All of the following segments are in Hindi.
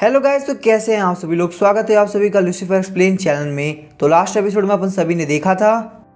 हेलो गाइस, तो कैसे हैं आप सभी लोग। स्वागत है आप सभी का लूसीफर एक्सप्लेन चैनल में। तो लास्ट एपिसोड में अपन सभी ने देखा था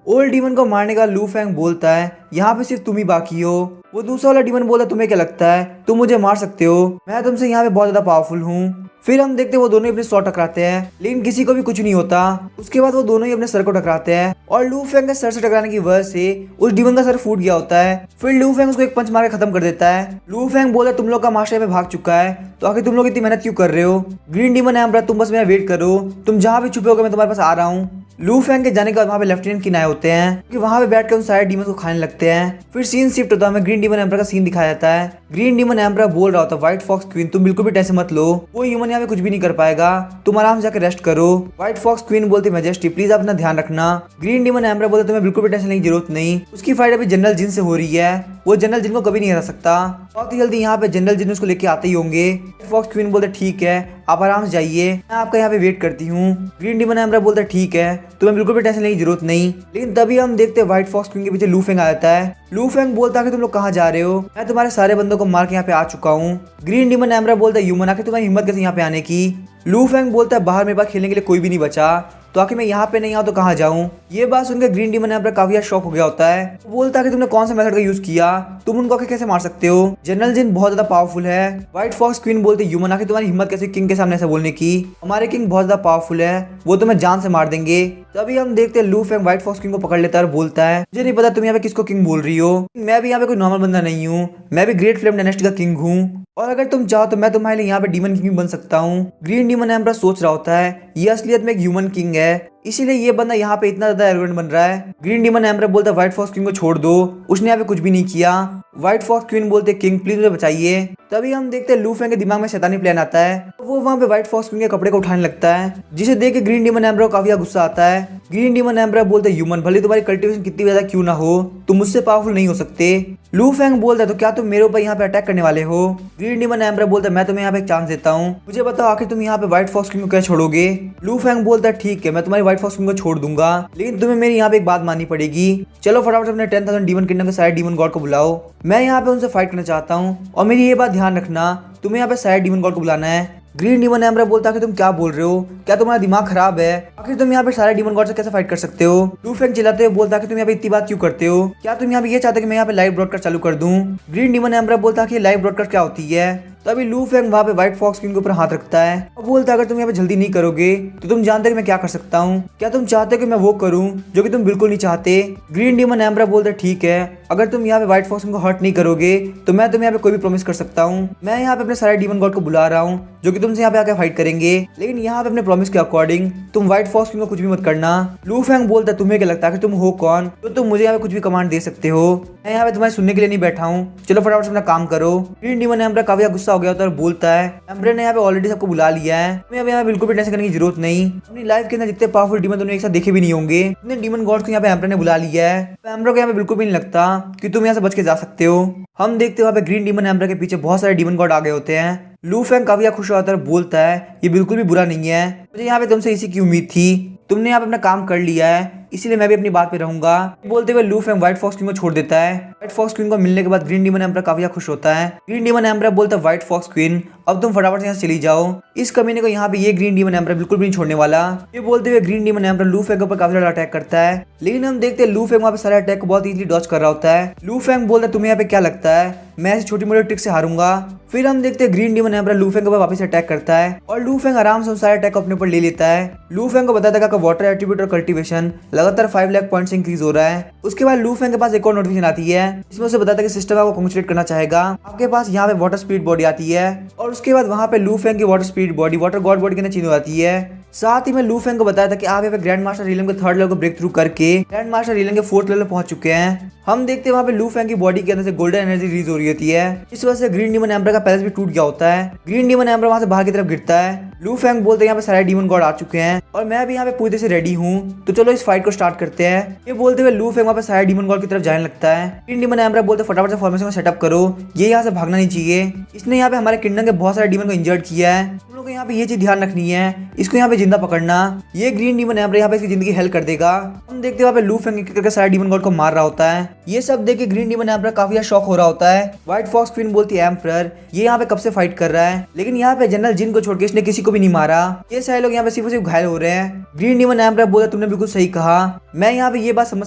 ओल्ड डीमन को मारने का लू फैंग बोलता है यहाँ पे सिर्फ तुम ही बाकी हो। वो दूसरा वाला डीमन बोला तुम्हें क्या लगता है तुम मुझे मार सकते हो, मैं तुमसे यहाँ पे बहुत ज्यादा पावरफुल हूँ। फिर हम देखते हैं वो दोनों ही अपने सौ टकराते हैं लेकिन किसी को भी कुछ नहीं होता। उसके बाद वो दोनों ही अपने सर को टकराते हैं और लू फैंग के सर से टकराने की वजह से उस डीमन का सर फूट गया होता है। फिर लू फैंग उसको एक पंच मार के खत्म कर देता है। लू फैंग बोला तुम लोग का मास्टर पे भाग चुका है तो आखिर तुम लोग इतनी मेहनत क्यों कर रहे हो। ग्रीन डीमन एम्परर तुम बस मेरा वेट करो, तुम जहाँ भी छुपे होगे मैं तुम्हारे पास आ रहा हूँ। लू फैंग के जाने के बाद वहाँ पे लेफ्टिनेंट किन आए होते हैं कि वहाँ पे बैठ कर उन सारे डीमन को खाने लगते हैं। फिर सीन शिफ्ट होता है, हमें ग्रीन डीमन एम्परर का सीन दिखाया जाता है। ग्रीन डीमन एम्परर बोल रहा होता है व्हाइट फॉक्स क्वीन तुम बिल्कुल भी टेंशन मत लो, वो ह्यूमन यहाँ पे कुछ भी नहीं कर पाएगा, तुम आराम से जाकर रेस्ट करो। व्हाइट फॉक्स क्वीन बोलती मैजेस्टी प्लीज अपना ध्यान रखना। ग्रीन डीमन एम्परर बोलते तुम्हें बिल्कुल भी टेंशन लेने की जरूरत नहीं, उसकी फाइट अभी जनरल जिन से हो रही है, वो जनरल जिन को कभी नहीं हरा सकता। बहुत ही जल्दी यहाँ पे जनरल जिन उसको लेके आते ही होंगे। फॉक्स क्वीन बोलते ठीक है आप आराम से जाइए, मैं आपका यहाँ पे वेट करती हूँ। ग्रीन डीमन एम्परर बोलता ठीक है तुम्हें बिल्कुल भी टेंशन लेने की जरूरत नहीं। लेकिन तभी हम देखते हैं व्हाइट फॉक्स क्वीन के पीछे लू फैंग आ जाता है। लू फैंग बोलता है कि तुम लोग कहाँ जा रहे हो, मैं तुम्हारे सारे बंदों को मार के यहाँ पे आ चुका हूँ। ग्रीन डीमन एम्परर बोलता है ह्यूमन आखिर तुम्हारी हिम्मत कैसे यहाँ पे आने की। लू फैंग बोलता है बाहर मेरे पास खेलने के लिए कोई भी नहीं बचा तो आखिर मैं यहाँ पे नहीं आऊँ तो कहाँ जाऊँ। ये बात सुनकर ग्रीन डीमन एम्परर काफी शॉक हो गया होता है। वो बोलता है कि तुमने कौन सा मेथड का यूज किया, तुम उनको आखिर कैसे मार सकते हो, जनरल जिन बहुत ज्यादा पावरफुल है। व्हाइट फॉक्स क्वीन बोलते ह्यूमन आखिर तुम्हारी हिम्मत कैसे किंग के सामने ऐसा बोलने की, हमारे किंग बहुत ज्यादा पावरफुल है, वो तुम्हें जान से मार देंगे। तभी हम देखते हैं लू फैंग व्हाइट फॉक्स किंग को पकड़ लेता है और बोलता है मुझे नहीं पता तुम यहाँ पे किसको किंग बोल रही हो, मैं भी यहाँ पे कोई नॉर्मल बंदा नहीं हूँ, मैं भी ग्रेट फ्लेम डायनेस्टी का किंग हूँ और अगर तुम चाहो तो मैं तुम्हारे लिए यहाँ पे डीमन किंग बन सकता हूँ। ग्रीन डीमन एम्परर सोच रहा होता है ये असलियत में एक ह्यूमन किंग है इसीलिए ये बंदा यहाँ पे इतना ज्यादा एरोगेंट बन रहा है। ग्रीन डीमन एम्परर बोलता है व्हाइट फॉक्स किंग को छोड़ दो, उसने यहाँ पे कुछ भी नहीं किया। व्हाइट फॉक्स क्वीन बोलते किंग प्लीज मुझे बचाइए। तभी हम देखते हैं लू फैंग के दिमाग में शैतानी प्लान आता है, वो वहाँ पे व्हाइट फॉक्स क्वीन के कपड़े को उठाने लगता है जिसे देख के ग्रीन डीमन एम्परर को काफी गुस्सा आता है। ग्रीन डीमन एम्परर बोलते ह्यूमन भले तुम्हारी कल्टीवेशन कितनी ज्यादा क्यों ना हो तुम मुझसे पावरफुल नहीं हो सकते। लू फैंग बोलता है तो क्या तुम मेरे ऊपर यहाँ पे अटैक करने वाले हो। ग्रीन डीमन एम्परर बोलता है मैं तुम्हें यहाँ पे एक चांस देता हूँ, मुझे बताओ आखिर तुम यहाँ पे व्हाइट फॉक्स किंग को क्या छोड़ोगे। लू फैंग बोलता है ठीक है मैं तुम्हारी व्हाइट फॉक्स किंग को छोड़ दूंगा लेकिन तुम्हें मेरी यहाँ पे एक बात माननी पड़ेगी, चलो फटाफट अपने 10,000 डीमन किंगडम के सारे डीमन गॉड को बुलाओ, मैं यहाँ पे उनसे फाइट करना चाहता हूँ और मेरी ये बात ध्यान रखना तुम्हें यहाँ पे सारे डीमन गॉड को बुलाना है। ग्रीन डीमन एम्परर बोलता है कि तुम क्या बोल रहे हो, क्या तुम्हारा दिमाग खराब है, आखिर तुम यहाँ पे सारे डीमन गॉड से कैसे फाइट कर सकते हो। लू फैंग चिल्लाते हुए बोलता है कि तुम यहाँ पे इतनी बात क्यों करते हो, क्या तुम यहाँ पे ये चाहते हो कि मैं यहाँ पे लाइव ब्रॉडकास्ट चालू कर दूं। ग्रीन डीमन एम्परर बोलता है कि लाइव ब्रॉडकास्ट क्या होती है। तभी लू फैंग वहाँ पे व्हाइट फॉक्स किंग के ऊपर हाथ रखता है और बोलता है अगर तुम यहाँ पे जल्दी नहीं करोगे तो तुम जानते हो कि मैं क्या कर सकता हूँ, क्या तुम चाहते हो कि मैं वो करूँ जो कि तुम बिल्कुल नहीं चाहते। ग्रीन डीमन एम्परर बोलता है ठीक है अगर तुम यहाँ पे व्हाइट फॉक्स को हर्ट नहीं करोगे तो मैं तुम्हें यहाँ पे कोई भी प्रॉमिस कर सकता हूँ, मैं यहाँ पे अपने सारे डीमन गॉड को बुला रहा हूँ जो कि तुमसे यहाँ पे आके फाइट करेंगे, लेकिन यहाँ पे अपने प्रॉमिस के अकॉर्डिंग तुम व्हाइट फॉक्स किंग को कुछ भी मत करना। लू फैंग बोलता है तुम्हें क्या लगता है कि तुम हो कौन तो तुम मुझे यहाँ पे कुछ भी कमांड दे सकते हो, मैं यहाँ पे तुम्हारे सुनने के लिए नहीं बैठा हूँ, चलो फटाफट से अपना काम करो। ग्रीन डीमन एम्परर काफी गुस्सा हो गया होता है और बोलता है एम्परर ने यहाँ पे ऑलरेडी सबको बुला लिया है, तुम्हें अब यहाँ बिल्कुल भी टेंशन करने की जरूरत नहीं, अपनी लाइफ के अंदर जितने पावरफुल डीमन तुमने एक साथ देखे भी नहीं होंगे, इतने डीमन गॉड्स को यहाँ पे एम्परर ने बुला लिया है, एम्परर को यहाँ पे बिल्कुल भी नहीं लगता कि तुम यहाँ से बच के जा सकते हो। हम देखते हो वहाँ पे ग्रीन डीमन एम्परर के पीछे बहुत सारे डीमन गॉड आ गए होते हैं। लू फैंग काफी खुश होता है, बोलता है ये बिल्कुल भी बुरा नहीं है, मुझे यहाँ पे तुमसे इसी की उम्मीद थी, तुमने यहाँ पे अपना काम कर लिया है इसीलिए मैं भी अपनी बात पे रहूंगा। बोलते हुए लू फैंग व्हाइट फॉक्स किंग को छोड़ देता है। व्हाइट फॉक्स क्वीन को मिलने के बाद ग्रीन डीमन एम्परर काफी खुश होता है। ग्रीन डीमन एम्परर बोलता है व्हाइट फॉक्स क्वीन अब तुम फटाफट से यहाँ चली जाओ, इस कमीने को यहाँ पे ये ग्रीन डीमन एम्परर बिल्कुल भी नहीं छोड़ने वाला। ये बोलते हुए ग्रीन डीमन एम्परर लू फैंग के ऊपर काफी ज्यादा अटैक करता है, लेकिन हम देखते हैं लू फैंग वहाँ पे सारे अटैक को बहुत इजीली डॉज कर रहा होता है। लू फैंग बोलता है तुम्हें यहाँ पे क्या लगता है मैं ऐसी छोटी मोटी ट्रिक से हारूंगा। फिर हम देखते हैं ग्रीन डीमन एम्परर लू फैंग के ऊपर वापस अटैक करता है और लू फैंग आराम से उन सारे अटैक को अपने ऊपर ले लेता है। लू फैंग को बताता है कि वाटर एट्रीब्यूट और कल्टीवेशन लगातार 5 लाख पॉइंट से इंक्रीज हो रहा है। उसके बाद लू फैंग के पास एक और नोटिफिकेशन आती है जिसमें उसे बताता है कि सिस्टम आपको कांग्रेचुलेट करना चाहेगा, आपके पास यहाँ पे वाटर स्पीड बॉडी आती है और उसके बाद वहाँ पे लू फैंग की water speed body water God body के अंदर चेंज हो जाती है। साथ ही में लू फैंग को बताया था कि आप यहाँ पे ग्रैंड मास्टर रीलम के 3rd लेवल को ब्रेक थ्रू करके ग्रैंड मास्टर रीलम के 4th लेवल पहुंच चुके हैं। हम देखते हैं वहाँ पे लू फैंग की बॉडी के अंदर से गोल्डन एनर्जी रिलीज हो रही होती है, इस वजह से ग्रीन डीमन एम्परर का पैलेस भी टूट गया होता है। ग्रीन डीमन एम्परर वहाँ से बाहर की तरफ गिरता है। लू फैंग बोलते हैं यहाँ पे सारे डीमन गॉड आ चुके हैं और मैं भी यहाँ पे पूरी तरह से रेडी हूँ, तो चलो इस फाइट को स्टार्ट करते हैं। ये बोलते हुए लू फैंग वहाँ पे सारे डीमन गॉड की तरफ जाने लगता है। ग्रीन डीमन एम्परर बोलते फटाफट से फॉर्मेशन को सेटअप करो, ये यहाँ से भागना नहीं चाहिए, इसने यहाँ पे हमारे किंगडम के बहुत सारे डीमन को इंजर्ड किया है, लोग को यहाँ पे ये चीज ध्यान रखनी है, इसको यहाँ पे जिंदा पकड़ना। ये ग्रीन डीमन एम्पर यहाँ पे इसकी जिंदगी हेल्प कर देगा। हम देखते हैं वहाँ पे लू फेंग एक करके सारे डीमन गॉड को मार रहा होता है। ये सब देख के ग्रीन डीमन एम्पर काफी शॉक हो रहा होता है। व्हाइट फॉक्स क्वीन बोलती है एम्पर ये यहाँ पे कब से फाइट कर रहा है, लेकिन यहाँ पे जनरल जिन को छोड़ के इसने किसी को भी नहीं मारा। ये सारे लोग यहाँ पे सिर्फ घायल हो रहे हैं। ग्रीन डीमन एम्पर बोला तुमने बिल्कुल सही कहा, मैं यहाँ पे ये बात समझ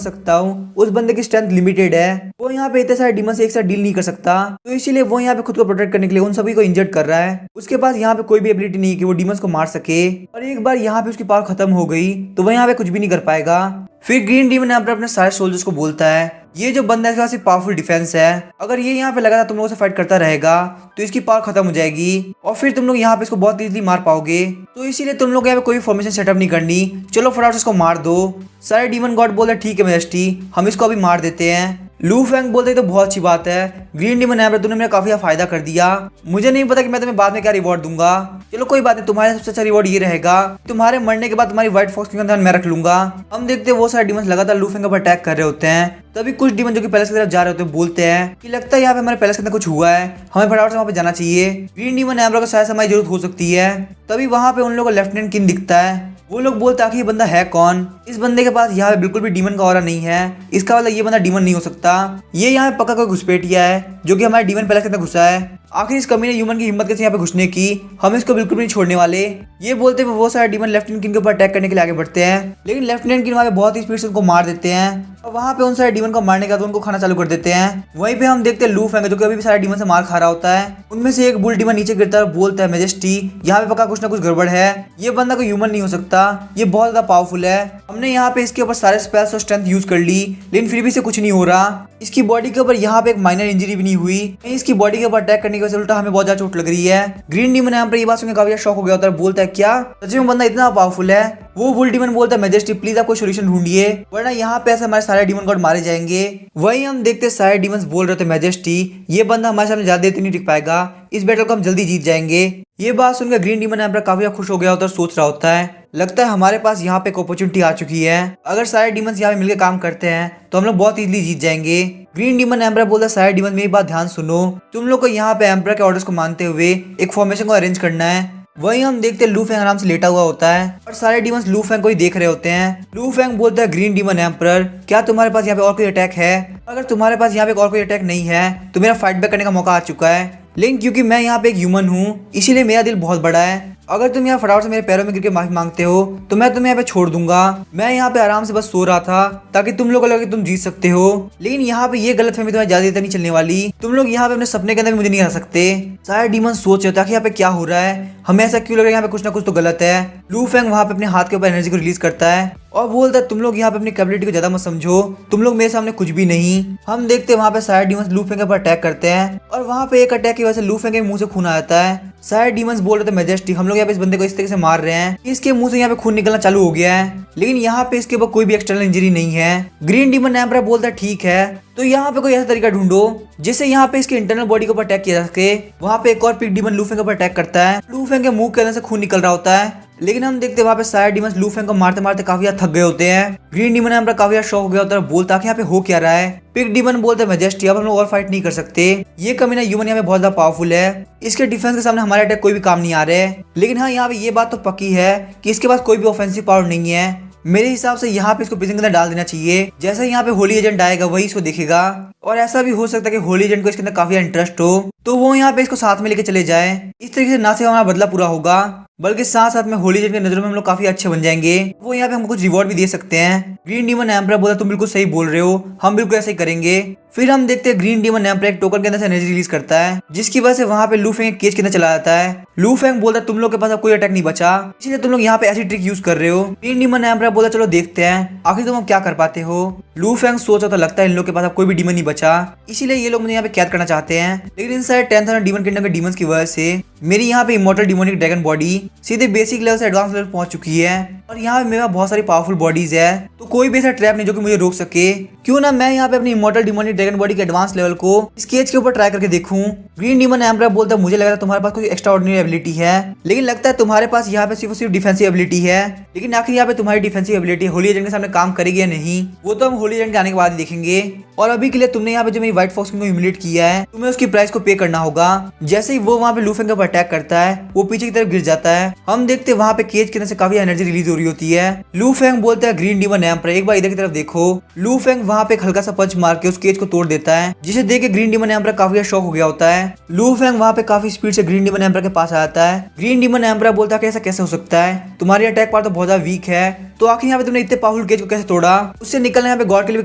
सकता हूँ, उस बंदे की स्ट्रेंथ लिमिटेड है, वो यहाँ पे इतने सारे डीमन से एक साथ डील नहीं कर सकता, तो इसीलिए वो यहाँ पे खुद को प्रोटेक्ट करने के लिए उन सभी को इंजर्ड कर रहा है। उसके पास यहाँ पे कोई भी एबिलिटी नहीं है कि वो डीमंस को मार सके, और एक बार यहाँ पे उसकी पावर खत्म हो गई तो वो यहाँ पे कुछ भी नहीं कर पाएगा। फिर ग्रीन डीमन एम्पर अपने सारे सोल्जर्स को बोलता है ये जो बंदा है इसके पास एक पावरफुल डिफेंस है, अगर ये यहाँ पे लगातार तुम लोगों से फाइट करता रहेगा तो इसकी पावर खत्म हो जाएगी और फिर तुम लोग यहाँ पे इसको बहुत इजीली मार पाओगे, तो इसीलिए तुम लोग यहाँ पे कोई फॉर्मेशन सेटअप नहीं करनी, चलो फटाफट इसको मार दो। सारे डीमन गॉड बोलते हैं ठीक है मैजेस्टी, हम इसको अभी मार देते हैं। लू फेंग बोलते तो बहुत अच्छी बात है, ग्रीन डीमन एम्पर तुमने मेरा काफी फायदा कर दिया, मुझे नहीं पता कि मैं तुम्हें बाद में क्या रिवॉर्ड दूंगा, चलो कोई बात नहीं, तुम्हारे सबसे अच्छा रिवॉर्ड ये रहेगा तुम्हारे मरने के बाद तुम्हारी व्हाइट फॉक्स का ध्यान मैं रख लूंगा। हम देखते हैं वो सारे डीमन लगातार लू फेंग पर अटैक कर रहे होते हैं। तभी कुछ डीमन जो कि पैलेस की तरफ जा रहे होते हैं बोलते हैं कि लगता है यहाँ पे हमारे पैलेस के अंदर कुछ हुआ है, हमें फटाफट से वहाँ पे जाना चाहिए, ग्रीन डीमन एम्पर को शायद हमारी जरूरत हो सकती है। तभी वहाँ पे उन लोगों को लेफ्टिनेंट किन दिखता है, वो लोग बोलते आखिर ये बंदा है कौन, इस बंदे के पास यहाँ पे बिल्कुल भी डीमन का ऑरा नहीं है, इसका मतलब ये बंदा डीमन नहीं हो सकता, ये यहाँ पे पक्का कोई घुसपैठिया है जो कि हमारे डीमन पैलेस के अंदर घुसा है। आखिर इस कमीने ह्यूमन की हिम्मत कैसे यहाँ पे घुसने की, हम इसको बिल्कुल भी नहीं छोड़ने वाले। ये बोलते हुए वो सारे डीमन लेफ्टिनेंट किन के ऊपर अटैक करने के लिए आगे बढ़ते हैं, लेकिन लेफ्टिनेंट किन वहाँ पे बहुत ही स्पीड से उनको मार देते हैं और वहाँ पे उन सारे डीमन को मारने के बाद उनको खाना चालू कर देते हैं। वहीं पे हम देखते हैं लू फेंग जो कि अभी भी सारे डीमन से मार खा रहा होता है। उनमें से एक बुल डीमन नीचे गिरता है और बोलता है मैजेस्टी यहाँ पे पक्का कुछ ना कुछ गड़बड़ है, ये बंदा कोई ह्यूमन नहीं हो सकता, ये बहुत ज्यादा पावरफुल है, हमने यहाँ पे इसके ऊपर सारे स्पेल्स और स्ट्रेंथ यूज कर ली लेकिन फिर भी इसे कुछ नहीं हो रहा, इसकी बॉडी के ऊपर यहाँ पे एक माइनर इंजरी भी नहीं हुई, इसकी बॉडी के ऊपर अटैक करने की वजह से उल्टा हमें बहुत ज्यादा चोट लग रही है। ग्रीन डीमन यहाँ पर ये बात सुनकर काफी शॉक हो गया होता है, बोलता है क्या सच में बंदा इतना पावरफुल है। वो बुल डीमन बोलता है मैजेस्टी प्लीज आप कोई सोल्यूशन ढूंढिए वरना यहाँ पे ऐसे हमारे सारे डीमन गॉड मारे जाएंगे। वही हम देखते सारे डीमंस बोल रहे थे मैजेस्टी ये बंदा हमारे सामने ज्यादा देर नहीं टिक पाएगा, इस बैटल को हम जल्दी जीत जाएंगे। ये बात सुनकर ग्रीन डीमन एम्पर काफी खुश हो गया होता है, सोच रहा होता है लगता है हमारे पास यहाँ पे एक अपॉर्चुनिटी आ चुकी है, अगर सारे डीमंस यहाँ पे मिलकर काम करते हैं तो हम लोग बहुत इजीली जीत जाएंगे। ग्रीन डीमन एम्पर बोलता है सारे डीमंस मेरी बात ध्यान सुनो, तुम लोग को यहाँ पे एम्पर के ऑर्डर्स को मानते हुए एक फॉर्मेशन को अरेंज करना है। वहीं हम देखते हैं लू फेंग आराम से लेटा हुआ होता है और सारे डीमंस लू फेंग को ही देख रहे होते हैं। लू फेंग बोलता है ग्रीन डीमन एम्पर क्या तुम्हारे पास यहाँ पे और कोई अटैक है, अगर तुम्हारे पास यहाँ पे और कोई अटैक नहीं है तो मेरा फाइट बैक करने का मौका आ चुका है, लेकिन क्योंकि मैं यहाँ पे एक ह्यूमन हूँ इसीलिए मेरा दिल बहुत बड़ा है, अगर तुम यहाँ फटाफट से मेरे पैरों में गिर के माफी मांगते हो तो मैं तुम्हें यहाँ पे छोड़ दूंगा। मैं यहाँ पे आराम से बस सो रहा था ताकि तुम लोग को लगे तुम जीत सकते हो, लेकिन यहाँ पे ये गलतफहमी तुम्हें ज्यादा देर नहीं चलने वाली, तुम लोग यहाँ पे अपने सपने के अंदर भी मुझे नहीं आ सकते। सारे डीमन सोच रहे ताकि यहाँ पे क्या हो रहा है, हमें ऐसा क्यों लग रहा है यहाँ पे कुछ ना कुछ तो गलत है। लू फेंग वहाँ पे अपने हाथ के ऊपर एनर्जी को रिलीज करता है और बोलता है तुम लोग यहाँ पे अपनी कैपेबिलिटी को ज्यादा मत समझो, तुम लोग मेरे सामने कुछ भी नहीं। हम देखते हैं वहाँ पे सारे डीमंस लू फेंग के ऊपर अटैक करते हैं और वहाँ पे एक अटैक की वजह से लू फेंग के मुंह से खून आ जाता है। सारे डीमंस बोल रहे थे मैजेस्टी हम लोग यहाँ पे इस बंदे को इस तरीके से मार रहे हैं इसके मुंह से यहाँ पे खून निकलना चालू हो गया है, लेकिन यहाँ पे इसके ऊपर कोई भी एक्सटर्नल इंजरी नहीं है। ग्रीन डीमन एम्पर बोलता है ठीक है तो यहाँ पे कोई ऐसा तरीका ढूंढो जिससे यहाँ पे इसके इंटरनल बॉडी के ऊपर अटैक किया जा सके। वहाँ पे एक और पिग डीमन लू फेंग के ऊपर अटैक करता है, लू फेंग के मुंह के अंदर से खून निकल रहा होता है, लेकिन हम देखते हैं वहाँ पे सारे डीमंस लू फेंग को मारते मारते काफी ज्यादा थक गए होते हैं। ग्रीन डीमन एम्पर काफी ज्यादा शॉक हो गया होता है, बोलता कि यहाँ पे हो क्या रहा है। पिग डीमन बोलते हैं मैजेस्टी अब हम लोग और फाइट नहीं कर सकते, ये कमीना ह्यूमन यहाँ पे बहुत ज्यादा पावरफुल है, इसके डिफेंस के सामने हमारे अटैक कोई भी काम नहीं आ रहे हैं। लेकिन हाँ यहाँ पे ये बात तो पक्की है कि इसके पास कोई भी ऑफेंसिव पावर नहीं है, मेरे हिसाब से यहाँ पे इसको प्रिजन के अंदर डाल देना चाहिए, जैसे यहाँ पे होली एजेंट आएगा वही इसको देखेगा और ऐसा भी हो सकता है कि होली एजेंट को इसके अंदर काफी इंटरेस्ट हो तो वो यहाँ पे इसको साथ में लेके चले जाए, इस तरीके से ना सिर्फ हमारा बदला पूरा होगा बल्कि साथ साथ में होली एजेंट की नजरों में हम लोग काफी अच्छे बन जाएंगे, वो यहाँ पे हमको कुछ रिवॉर्ड भी दे सकते हैं। ग्रीन डीमन एम्पर बोला तुम बिल्कुल सही बोल रहे हो, हम बिल्कुल ऐसे ही करेंगे। फिर हम देखते हैं ग्रीन डीमन एम्पर एक टोकन के अंदर से एनर्जी रिलीज करता है जिसकी वजह से वहाँ पे लू फेंग केज के अंदर चला जाता है। लू फेंग बोलता है तुम लोग के पास अब कोई अटैक नहीं बचा इसलिए तुम लोग यहाँ पे ऐसी ट्रिक यूज कर रहे हो। ग्रीन डीमन एम्पर बोला चलो देखते हैं आखिर तुम अब क्या कर पाते हो। लू फेंग सोचा तो लगता है इन लोग के पास अब कोई भी डीमन नहीं बचा इसीलिए ये लोग मुझे यहाँ पे कैद करना चाहते हैं, लेकिन इन सारे 10,000 डीमन किंगडम के डीमंस की वजह से मेरी यहाँ पे इमॉर्टल डिमोनिक ड्रैगन बॉडी सीधे बेसिक लेवल से एडवांस लेवल पहुंच चुकी है और यहाँ पे मेरे पास बहुत सारी पावरफुल बॉडीज है तो कोई भी ऐसा ट्रैप नहीं जो कि मुझे रोक सके, क्यों ना मैं यहाँ पे अपनी इमॉर्टल डिमोनिक ड्रैगन बॉडी के एडवांस लेवल को इस केज के ऊपर ट्राई करके देखूं। ग्रीन डीमन एम्परर बोलता है मुझे लग रहा है तुम्हारे पास कोई एक्स्ट्रा ऑर्डिनरी एबिलिटी है, लेकिन लगता है तुम्हारे पास यहाँ पे सिर्फ डिफेंसिव एबिलिटी है। लेकिन आखिर यहाँ पे तुम्हारी डिफेंसिव एबिलिटी होली एजेंट के सामने काम करेगी या नहीं, वो तो हम होली एजेंट के आने के बाद ही देखेंगे। और अभी के लिए तुमने यहाँ पे जो मेरी व्हाइट फॉक्स को ह्यूमिलेट किया है, तुम्हें उसकी प्राइस को पे करना होगा। जैसे ही वो वहाँ पे लू फेंग के ऊपर अटैक करता है, वो पीछे की तरफ गिर जाता है। हम देखते हैं वहाँ पे केज के अंदर से काफी एनर्जी रिलीज हो रही होती है। लू फेंग बोलता है ग्रीन डीमन एम्परर एक बार इधर की तरफ देखो। लू फेंग वहाँ पे हल्का सा पंच मार के उस केज को तोड़ देता है, जिसे देख के ग्रीन डीमन एम्परर काफी शॉक हो गया होता है। लू फेंग वहाँ पे काफी स्पीड से ग्रीन डीमन एम्परर के पास आ जाता है। ग्रीन डीमन एम्परर बोलता है ऐसा कैसे हो सकता है, तुम्हारी अटैक पावर तो बहुत ज्यादा वीक है, तो आखिर यहाँ पे तुमने इतने पावरफुल केज को कैसे तोड़ा, उससे निकलना यहाँ पे गॉड के लिए भी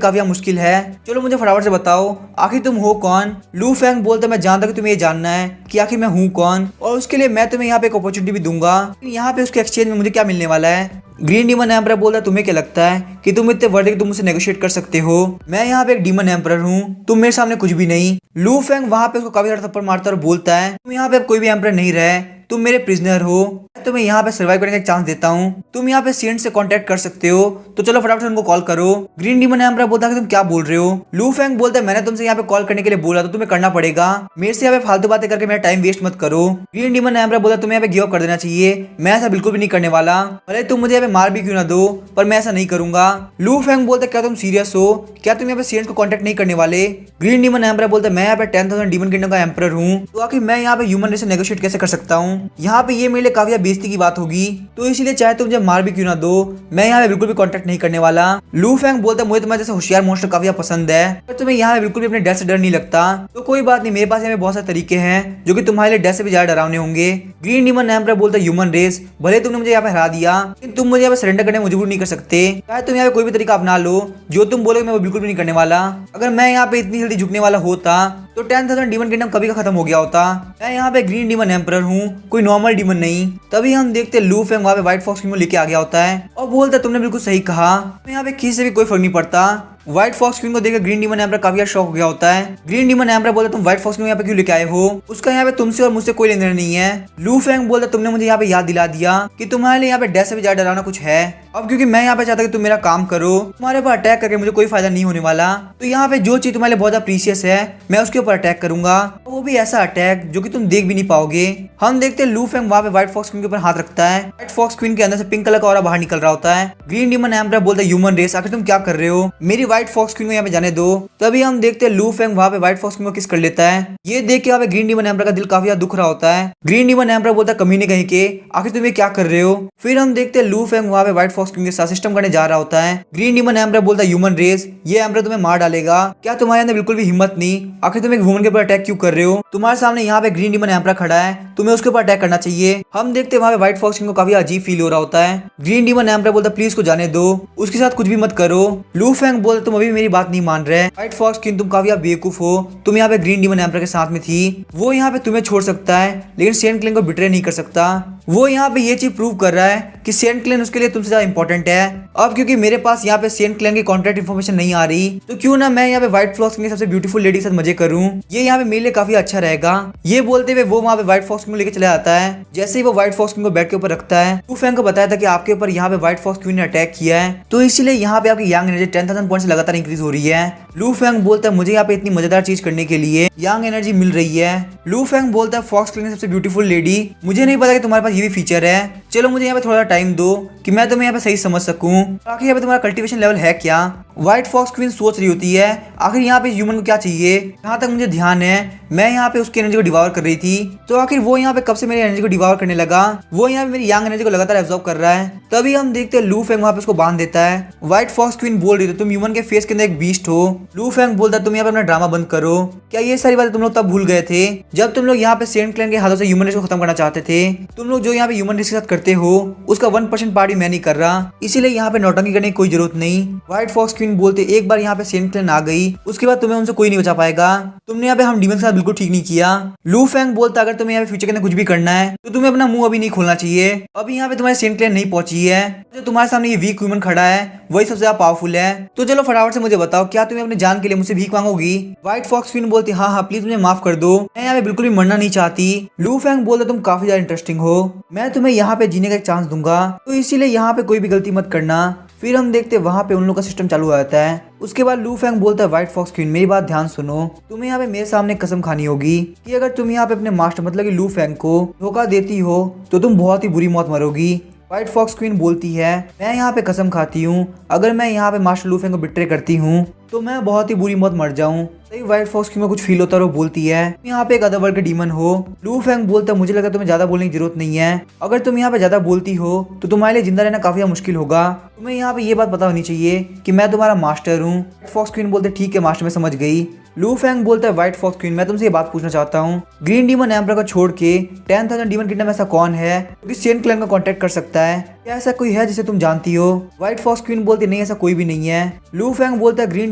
काफी मुश्किल है। चलो मुझे फटाफट से बताओ आखिर तुम हो कौन। लू फेंग बोलता है मैं जानता हूँ कि तुम्हें ये जानना है कि आखिर मैं हूँ कौन, और उसके लिए मैं तुम्हें यहाँ पे एक अपॉर्चुनिटी भी दूंगा। यहाँ पे उसके एक्सचेंज में मुझे क्या मिलने वाला है। ग्रीन डीमन एम्परर बोलता है तुम्हें क्या लगता है कि तुम इतने वर्दी तुम मुझसे नेगोशिएट कर सकते हो? मैं यहाँ पे एक डीमन एम्परर हूँ, तुम मेरे सामने कुछ भी नहीं। लू फेंग वहाँ पे उसको काफी ज्यादा थप्पड़ मारता है और बोलता है तुम यहाँ पे कोई भी एम्परर नहीं रहे, तुम मेरे प्रिजनर हो, तुम्हें यहाँ पे सर्वाइव करने का एक चांस देता हूँ, तुम यहाँ पे सेंट से कांटेक्ट कर सकते हो, तो चलो फटाफट से उनको कॉल करो। ग्रीन डीमन एम्परर बोलता है कि तुम क्या बोल रहे हो। लू फेंग बोलता है मैंने तुमसे यहाँ पे कॉल करने के लिए बोला तो तुम्हें करना पड़ेगा, मेरे से यहाँ पे फालतू बातें करके मेरा टाइम वेस्ट मत करो। ग्रीन डीमन एम्परर बोलता है तुम्हें यहाँ पे गिव अप कर देना चाहिए, मैं ऐसा बिल्कुल भी नहीं करने वाला, भले तुम मुझे यहाँ पे मार भी क्यों ना दो, पर मैं ऐसा नहीं करूंगा। लू फेंग बोलता है क्या तुम सीरियस हो, क्या तुम यहाँ पे सेंट को कांटेक्ट नहीं करने वाले? ग्रीन डीमन एम्परर बोलता है मैं यहाँ पे 10,000 डीमन किंगडम का एम्परर हूँ, तो आखिर मैं यहाँ पे ह्यूमन रेस से नेगोशिएट कैसे कर सकता हूँ? यहाँ पे ये मेरे लिए काफी बेइज्जती की बात होगी, तो इसीलिए चाहे तुम मुझे मार भी क्यों ना दो, मैं यहाँ पे बिल्कुल भी कांटेक्ट नहीं करने वाला। लू फेंग बोलता है मुझे तुम्हारे जैसे होशियार मॉन्स्टर काफी पसंद है, पर तुम्हें यहाँ पे बिल्कुल भी अपने डेथ से डर नहीं लगता, तो कोई बात नहीं, मेरे पास यहाँ पे बहुत सारे तरीके हैं जो कि तुम्हारे लिए डेथ से भी ज्यादा डरावने होंगे। ग्रीन डीमन एम्परर बोलता है ह्यूमन रेस, भले तुमने मुझे यहाँ पे हरा दिया, लेकिन तुम मुझे यहाँ पे सरेंडर करने में मजबूर नहीं कर सकते, चाहे तुम यहाँ पे कोई भी तरीका अपना लो, जो तुम बोलोगे मैं वो बिल्कुल भी नहीं करने वाला। अगर मैं यहाँ पे इतनी जल्दी झुकने वाला होता तो 10,000 डीमन किंगडम कभी का खत्म हो गया होता। मैं यहाँ पे ग्रीन डीमन एम्परर हूँ, कोई नॉर्मल डीमन नहीं। तभी हम देखते लू फेंग वहाँ पे व्हाइट फॉक्स किंग को लेके आ गया होता है और बोलता है तुमने बिल्कुल सही कहा, मैं यहाँ पे किसी से भी कोई फर्क नहीं पड़ता। व्हाइट फॉक्स क्वीन को देखकर ग्रीन डीमन एम्परर काफी शॉक हो गया होता है। ग्रीन डीमन एम्परर बोलता तुम व्हाइट फॉक्स क्वीन यहाँ पे क्यों लेके आए हो, उसका यहाँ पे तुमसे और मुझसे कोई लेना देना नहीं है। लू फेंग बोलता तुमने मुझे यहाँ पे याद दिला दिया कि तुम्हारे लिए यहाँ पे डेथ से भी ज्यादा डरावना कुछ है। अब क्योंकि मैं यहाँ पे चाहता कि तुम मेरा काम करो, तुम्हारे ऊपर अटैक करके मुझे कोई फायदा नहीं होने वाला, तो यहाँ पे जो चीज तुम्हारे लिए बहुत ज्यादा प्रीशियस है मैं उसके ऊपर अटैक करूंगा, वो भी ऐसा अटैक जो कि तुम देख भी नहीं पाओगे। हम देखते हैं लू फेंग वहाँ पे व्हाइट फॉक्स क्वीन के ऊपर हाथ रखता है। व्हाइट फॉक्स क्वीन के अंदर से पिंक कलर का ऑरा बाहर निकल रहा होता है। ग्रीन डीमन एम्परर बोलता है ह्यूमन रेस आखिर तुम क्या कर रहे हो, मेरी व्हाइट फॉक्स क्वीन को यहाँ पे जाने दो। तभी हम देखते हैं लू फेंग वहाँ पे व्हाइट फॉक्स क्वीन को किस कर लेता है। ये देख के यहाँ पे ग्रीन डीमन एम्परर का दिल काफी दुख रहा होता है। ग्रीन डीमन एम्परर बोलता है कमीने कहीं के आखिर तुम ये क्या कर रहे हो। फिर हम देखते हैं लू फेंग वहाँ पे व्हाइट फॉक्स क्वीन के साथ सिस्टम करने जा रहा होता है। ग्रीन डीमन एम्परर बोलता है ह्यूमन रेस, ये एम्परर तुम्हें मार डालेगा, क्या तुम्हारे अंदर बिल्कुल भी हिम्मत नहीं, आखिर तुम एक ह्यूमन के ऊपर अटैक क्यों कर रहे हो, तुम्हारे सामने यहाँ पे ग्रीन डीमन एम्परर खड़ा है, तुम्हें उसके ऊपर अटैक करना चाहिए। हम देखते हैं वहाँ पे व्हाइट फॉक्स किंग को काफी अजीब फील हो रहा होता है। ग्रीन डीमन एम्परर बोलता है प्लीज को जाने दो, उसके साथ कुछ भी मत करो। लू फेंग बोलता तुम अभी मेरी बात नहीं मान रहे, व्हाइट फॉक्स किंग तुम काफी बेवकूफ हो, तुम यहाँ पे ग्रीन डीमन एम्परर के साथ में थी, वो यहाँ पे तुम्हें छोड़ सकता है लेकिन सेंट क्लेन को बिट्रे नहीं कर सकता। वो यहाँ पे ये चीज प्रूव कर रहा है कि सेंट क्लेन उसके लिए तुमसे ज्यादा इंपॉर्टेंट है। अब क्योंकि मेरे पास यहाँ पे सेंट क्लेन की कॉन्टैक्ट इन्फॉर्मेशन नहीं आ रही, तो क्यों ना मैं यहाँ पे व्हाइट फॉक्स की सबसे ब्यूटीफुल लेडी के साथ मजे करूँ, ये यहाँ पे मेरे लिए काफी अच्छा रहेगा। ये बोलते हुए वो वहाँ पे व्हाइट फॉक्स को लेकर चला जाता है। जैसे ही वो व्हाइट फॉक्स को बेड के ऊपर रखता है, लू फेंग को बताया था कि आपके ऊपर यहाँ पे व्हाइट फॉक्स क्वीन ने अटैक किया है, तो इसीलिए यहाँ पे आपकी यंग एनर्जी 10,000 पॉइंट से लगातार इंक्रीज हो रही है। लू फेंग बोलता है मुझे यहाँ पे इतनी मजेदार चीज करने के लिए यंग एनर्जी मिल रही है। लू फेंग बोलता है फॉक्स क्वीन सबसे ब्यूटीफुल लेडी, मुझे नहीं पता कि तुम्हारे पास ये भी फीचर है, चलो मुझे यहाँ पे थोड़ा टाइम दो कि मैं तुम्हें यहाँ पे सही समझ सकूं, आखिर यहाँ पे तुम्हारा कल्टीवेशन लेवल है क्या। व्हाइट फॉक्स क्वीन सोच रही होती है आखिर यहाँ पे ह्यूमन को क्या चाहिए, जहाँ तक मुझे ध्यान है मैं यहाँ पे उसकी एनर्जी को डिवावर कर रही थी, तो आखिर वो यहाँ पे कब से मेरी एनर्जी को डिवावर करने लगा, वो यहाँ पे मेरी यंग एनर्जी को लगातार एब्जॉर्ब कर रहा है। तभी हम देखते हैं लू फेंग वहाँ पे उसको बांध देता है। व्हाइट फॉक्स क्वीन बोल रही थी तुम ह्यूमन के फेस के अंदर एक बीस्ट हो। लू फेंग बोलता है तुम यहाँ पे अपना ड्रामा बंद करो, क्या ये सारी बातें तुम लोग तब भूल गए थे जब तुम लोग यहाँ पे सेंट क्लैन के हाथों से ह्यूमन रेस को खत्म करना चाहते थे। तुम लोग जो यहाँ पे ह्यूमन रेस के साथ करते हो उसका 1% पार्ट भी मैं नहीं कर रहा, इसीलिए यहाँ पे नौटंकी करने की कोई जरूरत नहीं। व्हाइट फॉक्स क्वीन बोलते एक बार यहाँ पे सेंट क्लैन आ गई उसके बाद तुम्हें उनसे कोई नहीं बचा पाएगा, तुमने यहाँ पे हम डीमन के साथ बिल्कुल ठीक नहीं किया। लू फेंग बोलता अगर तुम्हें यहाँ पे फ्यूचर के अंदर कुछ भी करना है तो तुम्हें अपना मुंह अभी नहीं खोलना चाहिए, अभी यहाँ पे तुम्हारी सेंट क्लैन नहीं पहुंची है, जो तुम्हारे सामने ये वीक ह्यूमन खड़ा है वही सबसे ज्यादा पावरफुल है। तो चलो फटाफट से मुझे बताओ क्या तुम्हें अपने जान के लिए मुझसे भीख मांगोगी। व्हाइट फॉक्स क्वीन बोलती हाँ हाँ प्लीज मुझे माफ कर दो, मैं यहाँ पे बिल्कुल भी मरना नहीं चाहती। लू फेंग बोलता तुम काफी ज्यादा इंटरेस्टिंग हो, मैं तुम्हें यहाँ पे जीने का एक चांस दूंगा, तो इसीलिए यहाँ पे कोई भी गलती मत करना। फिर हम देखते हैं वहाँ पे उन लोगों का सिस्टम चालू हो जाता है। उसके बाद लू फैंग बोलता है व्हाइट फॉक्स क्वीन मेरी बात ध्यान सुनो, तुम्हें यहाँ पे मेरे सामने कसम खानी होगी कि अगर तुम यहाँ पे अपने मास्टर मतलब कि लू फैंग को धोखा देती हो तो तुम बहुत ही बुरी मौत मरोगी। व्हाइट फॉक्स क्वीन बोलती है मैं यहाँ पे कसम खाती हूँ अगर मैं यहाँ पे मास्टर लू फैंग को बिट्रे करती हूँ तो मैं बहुत ही बुरी मौत मर जाऊँ। तभी व्हाइट फॉक्स क्वीन में कुछ फील होता है और वो बोलती है यहाँ पे एक अदर वर्ल्ड के डीमन हो। लू फैंग बोलता है मुझे लगता है तुम्हें ज्यादा बोलने की जरूरत नहीं है, अगर तुम यहाँ पे ज्यादा बोलती हो तो तुम्हारे लिए जिंदा रहना काफी मुश्किल होगा। तुम्हें यहाँ पे ये बात पता होनी चाहिए कि मैं तुम्हारा मास्टर हूँ। व्हाइट फॉक्स क्वीन बोलते ठीक है मास्टर मैं समझ गई। लू फैंग बोलता है व्हाइट फॉक्स क्वीन मैं तुमसे ये बात पूछना चाहता हूँ ग्रीन डीमन एम्पर को छोड़ के 10,000 डीमन किंगडम ऐसा कौन है जो कि सेंट क्लैन का कांटेक्ट कर सकता है, क्या ऐसा कोई है जिसे तुम जानती हो? व्हाइट फॉक्स क्वीन बोलती नहीं ऐसा कोई भी नहीं है। लू फैंग बोलता है ग्रीन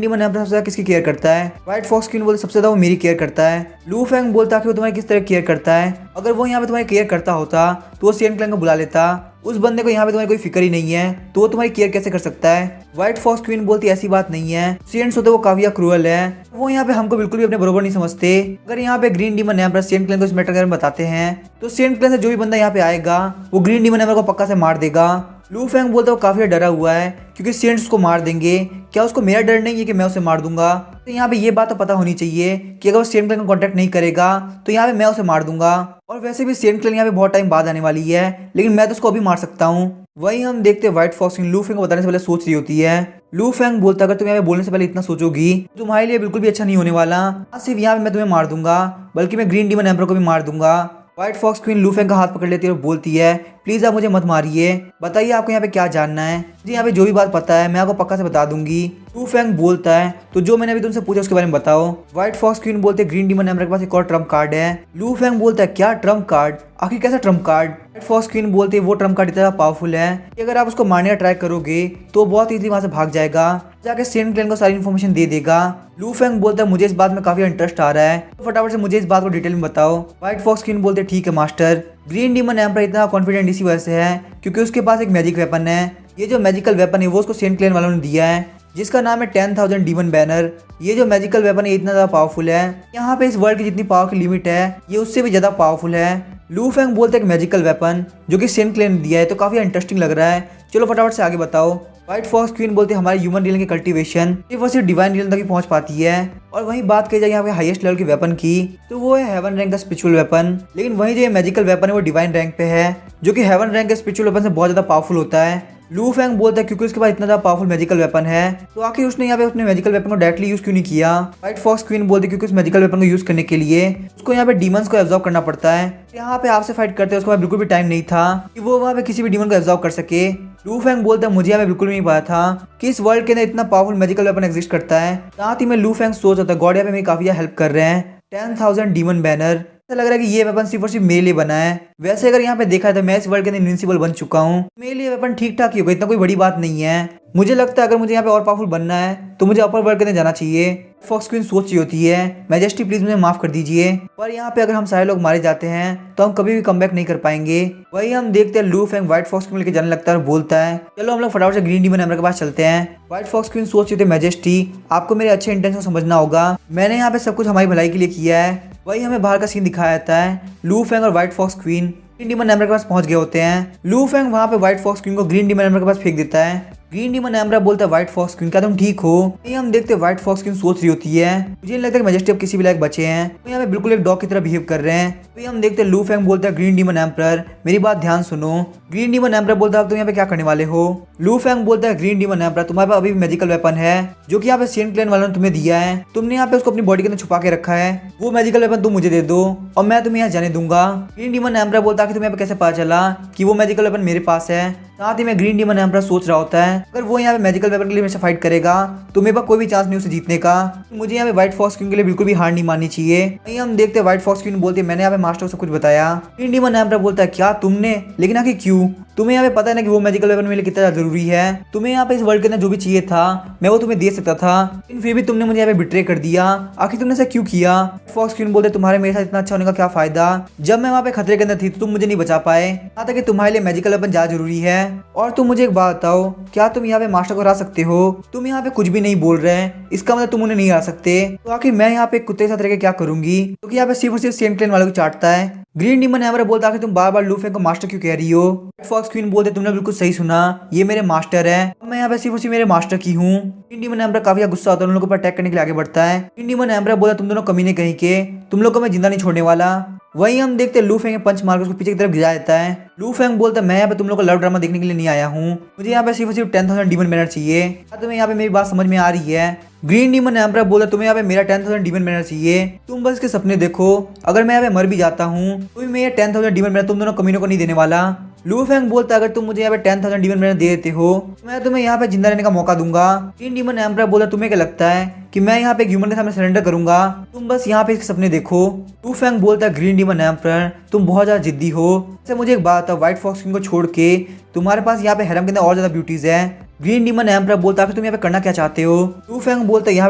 डीमन एम्पर सबसे ज्यादा किसकी केयर करता है? व्हाइट फॉक्स क्वीन बोलती सबसे ज्यादा वो मेरी केयर करता है। लू फैंग बोलता है कि वो तुम्हारी किस तरह केयर करता है, अगर वो यहाँ पे तुम्हारी केयर करता होता तो वो सेंट क्लैन को बुला लेता, उस बंदे को यहाँ पे तुम्हारी कोई फिक्र ही नहीं है तो वो तुम्हारी केयर कैसे कर सकता है? व्हाइट फॉक्स क्वीन बोलती ऐसी बात नहीं है, सेंट्स होते वो काफी क्रूअल है, वो यहाँ पे हमको बिल्कुल भी अपने बरोबर नहीं समझते। अगर यहाँ पे green demon ember sect clan को इस मैटर के बारे में बताते हैं तो सेंट क्लैन से जो भी बंदा यहाँ पे आएगा वो ग्रीन डीमन एम्पर को पक्का से मार देगा। लू फैंग बोलता है वो काफी डरा हुआ है क्योंकि सेंट्स को मार देंगे, क्या उसको मेरा डर नहीं है कि मैं उसे मार दूंगा? तो यहाँ पे ये बात तो पता होनी चाहिए कि अगर वो सेंट क्लैन को कांटेक्ट नहीं करेगा तो यहाँ पे मैं उसे मार दूंगा। और वैसे भी सेंट क्लैन यहाँ पे बहुत टाइम बाद आने वाली है लेकिन मैं तो उसको अभी मार सकता हूँ। वही हम देखते हैं व्हाइट फॉक्स लू फैंग को बताने से पहले सोच रही होती है। लू फैंग बोलता है अगर तुम यहाँ पे बोलने से पहले इतना सोचोगी तो तुम्हारे लिए बिल्कुल भी अच्छा नहीं होने वाला, सिर्फ यहाँ पे मैं तुम्हें मार दूंगा बल्कि मैं ग्रीन डीमन एम्पर को भी मार दूंगा। व्हाइट फॉक्स क्वीन लू फैंग का हाथ पकड़ लेती है और बोलती है प्लीज आप मुझे मत मारिए, बताइए आपको यहाँ पे क्या जानना है? मुझे यहाँ पे जो भी बात पता है मैं आपको पक्का से बता दूंगी। लू फैंग बोलता है तो जो मैंने अभी तुमसे पूछा उसके बारे में बताओ। व्हाइट फॉक्स क्वीन बोलते ग्रीन डीमन एम्पर के पास एक और ट्रम्प कार्ड है। लू फैंग बोलता है क्या ट्रम्प कार्ड, आखिर कैसा trump card? White fox queen बोलते वो ट्रम्प कार्ड इतना पावरफुल है कि अगर आप उसको मारने का ट्राई करोगे तो बहुत इजीली वहां से भाग जाएगा, जाके सेंट क्लैन को सारी इन्फॉर्मेशन दे देगा। लू फैंग बोलता है मुझे इस बात में काफी इंटरेस्ट आ रहा है तो फटाफट से मुझे इस बात को डिटेल में बताओ। व्हाइट फॉक्स क्वीन बोलते ठीक है मास्टर। ग्रीन डीमन एम्पर इतना कॉन्फिडेंट इसी वजह से है क्योंकि उसके पास एक मैजिक वेपन है, ये जो मैजिकल वेपन है वो उसको सेंट क्लैन वालों ने दिया है जिसका नाम है 10,000 डीमन बैनर। ये जो मैजिकल वेपन है इतना ज्यादा पावरफुल है, यहाँ पे इस वर्ल्ड की जितनी पावर की लिमिट है ये उससे भी ज्यादा पावरफुल है। लू फैंग बोलते हैं मैजिकल वेपन जो कि सेंट क्लैन ने दिया है तो काफी इंटरेस्टिंग लग रहा है, चलो फटाफट से आगे बताओ। व्हाइट फॉक्स क्वीन बोलते हैं हमारे ह्यूमन रियल की कल्टीवेशन सिर्फ और सिर्फ डिवाइन रियल तक ही पहुंच पाती है। और वहीं बात की जाए यहाँ पे हाईएस्ट लेवल के वेपन की तो वो है हेवन रैंक का स्पिरिचुअल वेपन, लेकिन वहीं जो ये मैजिकल वेपन है वो डिवाइन रैंक पे है जो कि हेवन रैंक के स्पिरिचुअल वेपन से बहुत ज्यादा पावरफुल होता है। लू फैंग बोलता है क्योंकि उसके पास इतना ज्यादा पावरफुल मैजिकल वेपन है तो आखिर उसने यहाँ पे अपने मैजिकल वेपन को डायरेक्टली यूज क्यों नहीं किया? व्हाइट फॉक्स क्वीन बोलती है क्योंकि उस मैजिकल वेपन को यूज करने के लिए उसको यहाँ पे डीमंस को एब्जॉर्ब करना पड़ता है, यहाँ पे आपसे फाइट करते हैं उसके बाद बिल्कुल भी टाइम नहीं था कि वो वहाँ पे किसी भी डीमन को एब्जॉर्ब कर सके। लू फैंग बोलता है मुझे यहाँ पे बिल्कुल नहीं पता था कि इस वर्ल्ड के अंदर इतना पावरफुल मैजिकल वेपन एग्जिस्ट करता है, साथ ही में लू फैंग सोच रहा था गॉड यहाँ पे मेरी काफी हेल्प कर रहे हैं। 10,000 डीमन बैनर, ऐसा लग रहा है कि ये वेपन सिर्फ और सिर्फ मेरे लिए बना है। वैसे अगर यहाँ पे देखा है तो मैं इस वर्ल्ड के अंदर इनविंसिबल बन चुका हूँ, मेरे लिए वेपन ठीक ठाक ही होगा, इतना कोई बड़ी बात नहीं है। मुझे लगता है अगर मुझे यहाँ पे और पावरफुल बनना है तो मुझे अपर वर्ल्ड के अंदर जाना चाहिए। फॉक्स क्वीन सोच रही होती है मैजेस्टी प्लीज मुझे माफ कर दीजिए, पर यहाँ पे अगर हम सारे लोग मारे जाते हैं तो हम कभी भी कमबैक नहीं कर पाएंगे। वही हम देखते हैं लू फैंग व्हाइट फॉक्स क्वीन लेके जाने लगता है और बोलता है चलो हम लोग फटाफट से ग्रीन डीमन एम्पर के पास चलते हैं। व्हाइट फॉक्स क्वीन सोच रही थी मैजेस्टी आपको मेरे अच्छे इंटेंशन समझना होगा, मैंने यहाँ पे सब कुछ हमारी भलाई के लिए किया है। वही हमें बाहर का सीन दिखाया जाता है, लू फैंग और white fox queen green demon ember के पास पहुंच गए होते हैं। लू फैंग वहाँ पे व्हाइट फॉक्स क्वीन को ग्रीन डीमन एम्पर के पास फेंक देता है। ग्रीन डीमन एम्पर बोलता है व्हाइट फॉक्स क्वीन क्या तुम ठीक हो? ये हम देखते हैं व्हाइट फॉक्स क्वीन सोच रही होती है मुझे नहीं लगता कि मैजेस्टी अब किसी भी लायक बचे हैं, तो यहाँ पे बिल्कुल एक डॉग की तरह बिहेव कर रहे हैं। तो हम देखते हैं लू फैंग बोलता है ग्रीन डीमन एम्पर मेरी बात ध्यान सुनो। ग्रीन डीमन एम्पर बोलता है तुम यहाँ पे क्या करने वाले हो? लू फैंग बोलता है ग्रीन डीमन एम्पर तुम्हारे पास अभी भी मैजिकल वेपन है जो कि यहाँ पे सेंट क्लैन वालों ने तुम्हें दिया है, तुमने यहाँ पे उसको अपनी बॉडी के अंदर छुपा के रखा है, वो मैजिकल वेपन तुम मुझे दे दो और मैं तुम्हें यहाँ जाने दूंगा। ग्रीन डीमन एम्पर बोलता है कि तुम्हें यहाँ पे कैसे पता चला कि वो मैजिकल वेपन मेरे पास है? साथ ही में ग्रीन डीमन एम्पर सोच रहा होता है अगर वो यहाँ पे मैजिकल वेपन के लिए मेरे से फाइट करेगा तो मेरे पास कोई भी चांस नहीं उसे जीतने का, तो मुझे यहाँ पे व्हाइट फॉक्स क्वीन के लिए बिल्कुल भी हार नहीं माननी चाहिए। वहीं हम देखते हैं व्हाइट फॉक्स क्वीन बोलती है मैंने यहाँ पे मास्टर से कुछ बताया। ग्रीन डीमन एम्पर बोलता है क्या तुमने, लेकिन आखिर क्यों? तुम्हें यहाँ पे पता है ना कि वो मैजिकल वेपन मेरे लिए कितना जरूरी है, तुम्हें यहाँ पे इस वर्ल्ड के अंदर जो भी चाहिए था मैं वो तुम्हें दे सकता था, लेकिन फिर भी तुमने मुझे यहाँ पे बिट्रे कर दिया, आखिर तुमने ऐसा क्यों किया? फॉक्स क्वीन बोलते तुम्हारे मेरे साथ इतना अच्छा होने का क्या फायदा, जब मैं वहाँ पे खतरे के अंदर थी तो तुम मुझे नहीं बचा पाए, यहाँ तक कि तुम्हारे लिए मैजिकल वेपन ज्यादा जरूरी है। और तुम मुझे एक बात बताओ क्या तुम यहाँ पे मास्टर को हरा सकते हो? तुम यहाँ पे कुछ भी नहीं बोल रहे हैं इसका मतलब तुम उन्हें नहीं हरा सकते, तो आखिर मैं यहाँ पे कुत्ते के साथ रह के क्या करूंगी, क्योंकि यहाँ पे सिर्फ और सिर्फ सेंट क्लैन वालों को चाटता है। ग्रीन डीमन एम्पर बोलता है तुम बार बार लू फैंग को मास्टर क्यों कह रही हो? फॉक्स क्वीन बोलते तुमने बिल्कुल सही सुना, ये मेरे मास्टर है, मैं यहाँ पे सिर्फ उसी मेरे मास्टर की हूँ। ग्रीन डीमन एम्पर काफी गुस्सा होता है, उन लोगों पर अटैक करने के लिए आगे बढ़ता है। ग्रीन डीमन एम्पर बोला तुम दोनों कमीने कहीं के, तुम लोग को मैं जिंदा नहीं छोड़ने वाला। वहीं हम देखते हैं लू फेंग पंच मार उसको पीछे की तरफ गिरा देता है। लू फेंग बोलता है मैं यहाँ पे तुम लोग का लव ड्रामा देखने के लिए नहीं आया हूँ, मुझे यहाँ पे सिर्फ 10,000 डीमन मैनर चाहिए। क्या तुम्हें यहाँ पे मेरी बात समझ में आ रही है? ग्रीन डीमन एम्पर बोला तुम्हें यहाँ पे मेरा 10,000 डीमन मैनर चाहिए, तुम बस इसके सपने देखो, अगर मैं यहाँ पे मर भी जाता हूँ तो भी मैं ये 10,000 डीमन मैनर तुम दोनों कमीनों को नहीं देने वाला। लू फेंग बोलता अगर तुम मुझे यहाँ पे 10,000 डीमन मैनर दे देते हो तो मैं तुम्हें यहाँ पे जिंदा रहने का मौका दूंगा। ग्रीन डीमन एम्पर बोला तुम्हें क्या लगता है कि मैं यहाँ पे एक ह्यूमन के सामने सरेंडर करूंगा, तुम बस यहाँ पे इसके सपने देखो। लू फेंग बोलता है ग्रीन डीमन एम्पर तुम बहुत ज्यादा जिद्दी हो, वैसे मुझे एक बात है, व्हाइट फॉक्स किंग को छोड़ के तुम्हारे पास यहाँ पे हैरम के अंदर और ज्यादा ब्यूटीज है। ग्रीन डीमन एम्पर बोलता है तुम यहाँ पे करना क्या चाहते हो? लू फेंग बोलता है यहाँ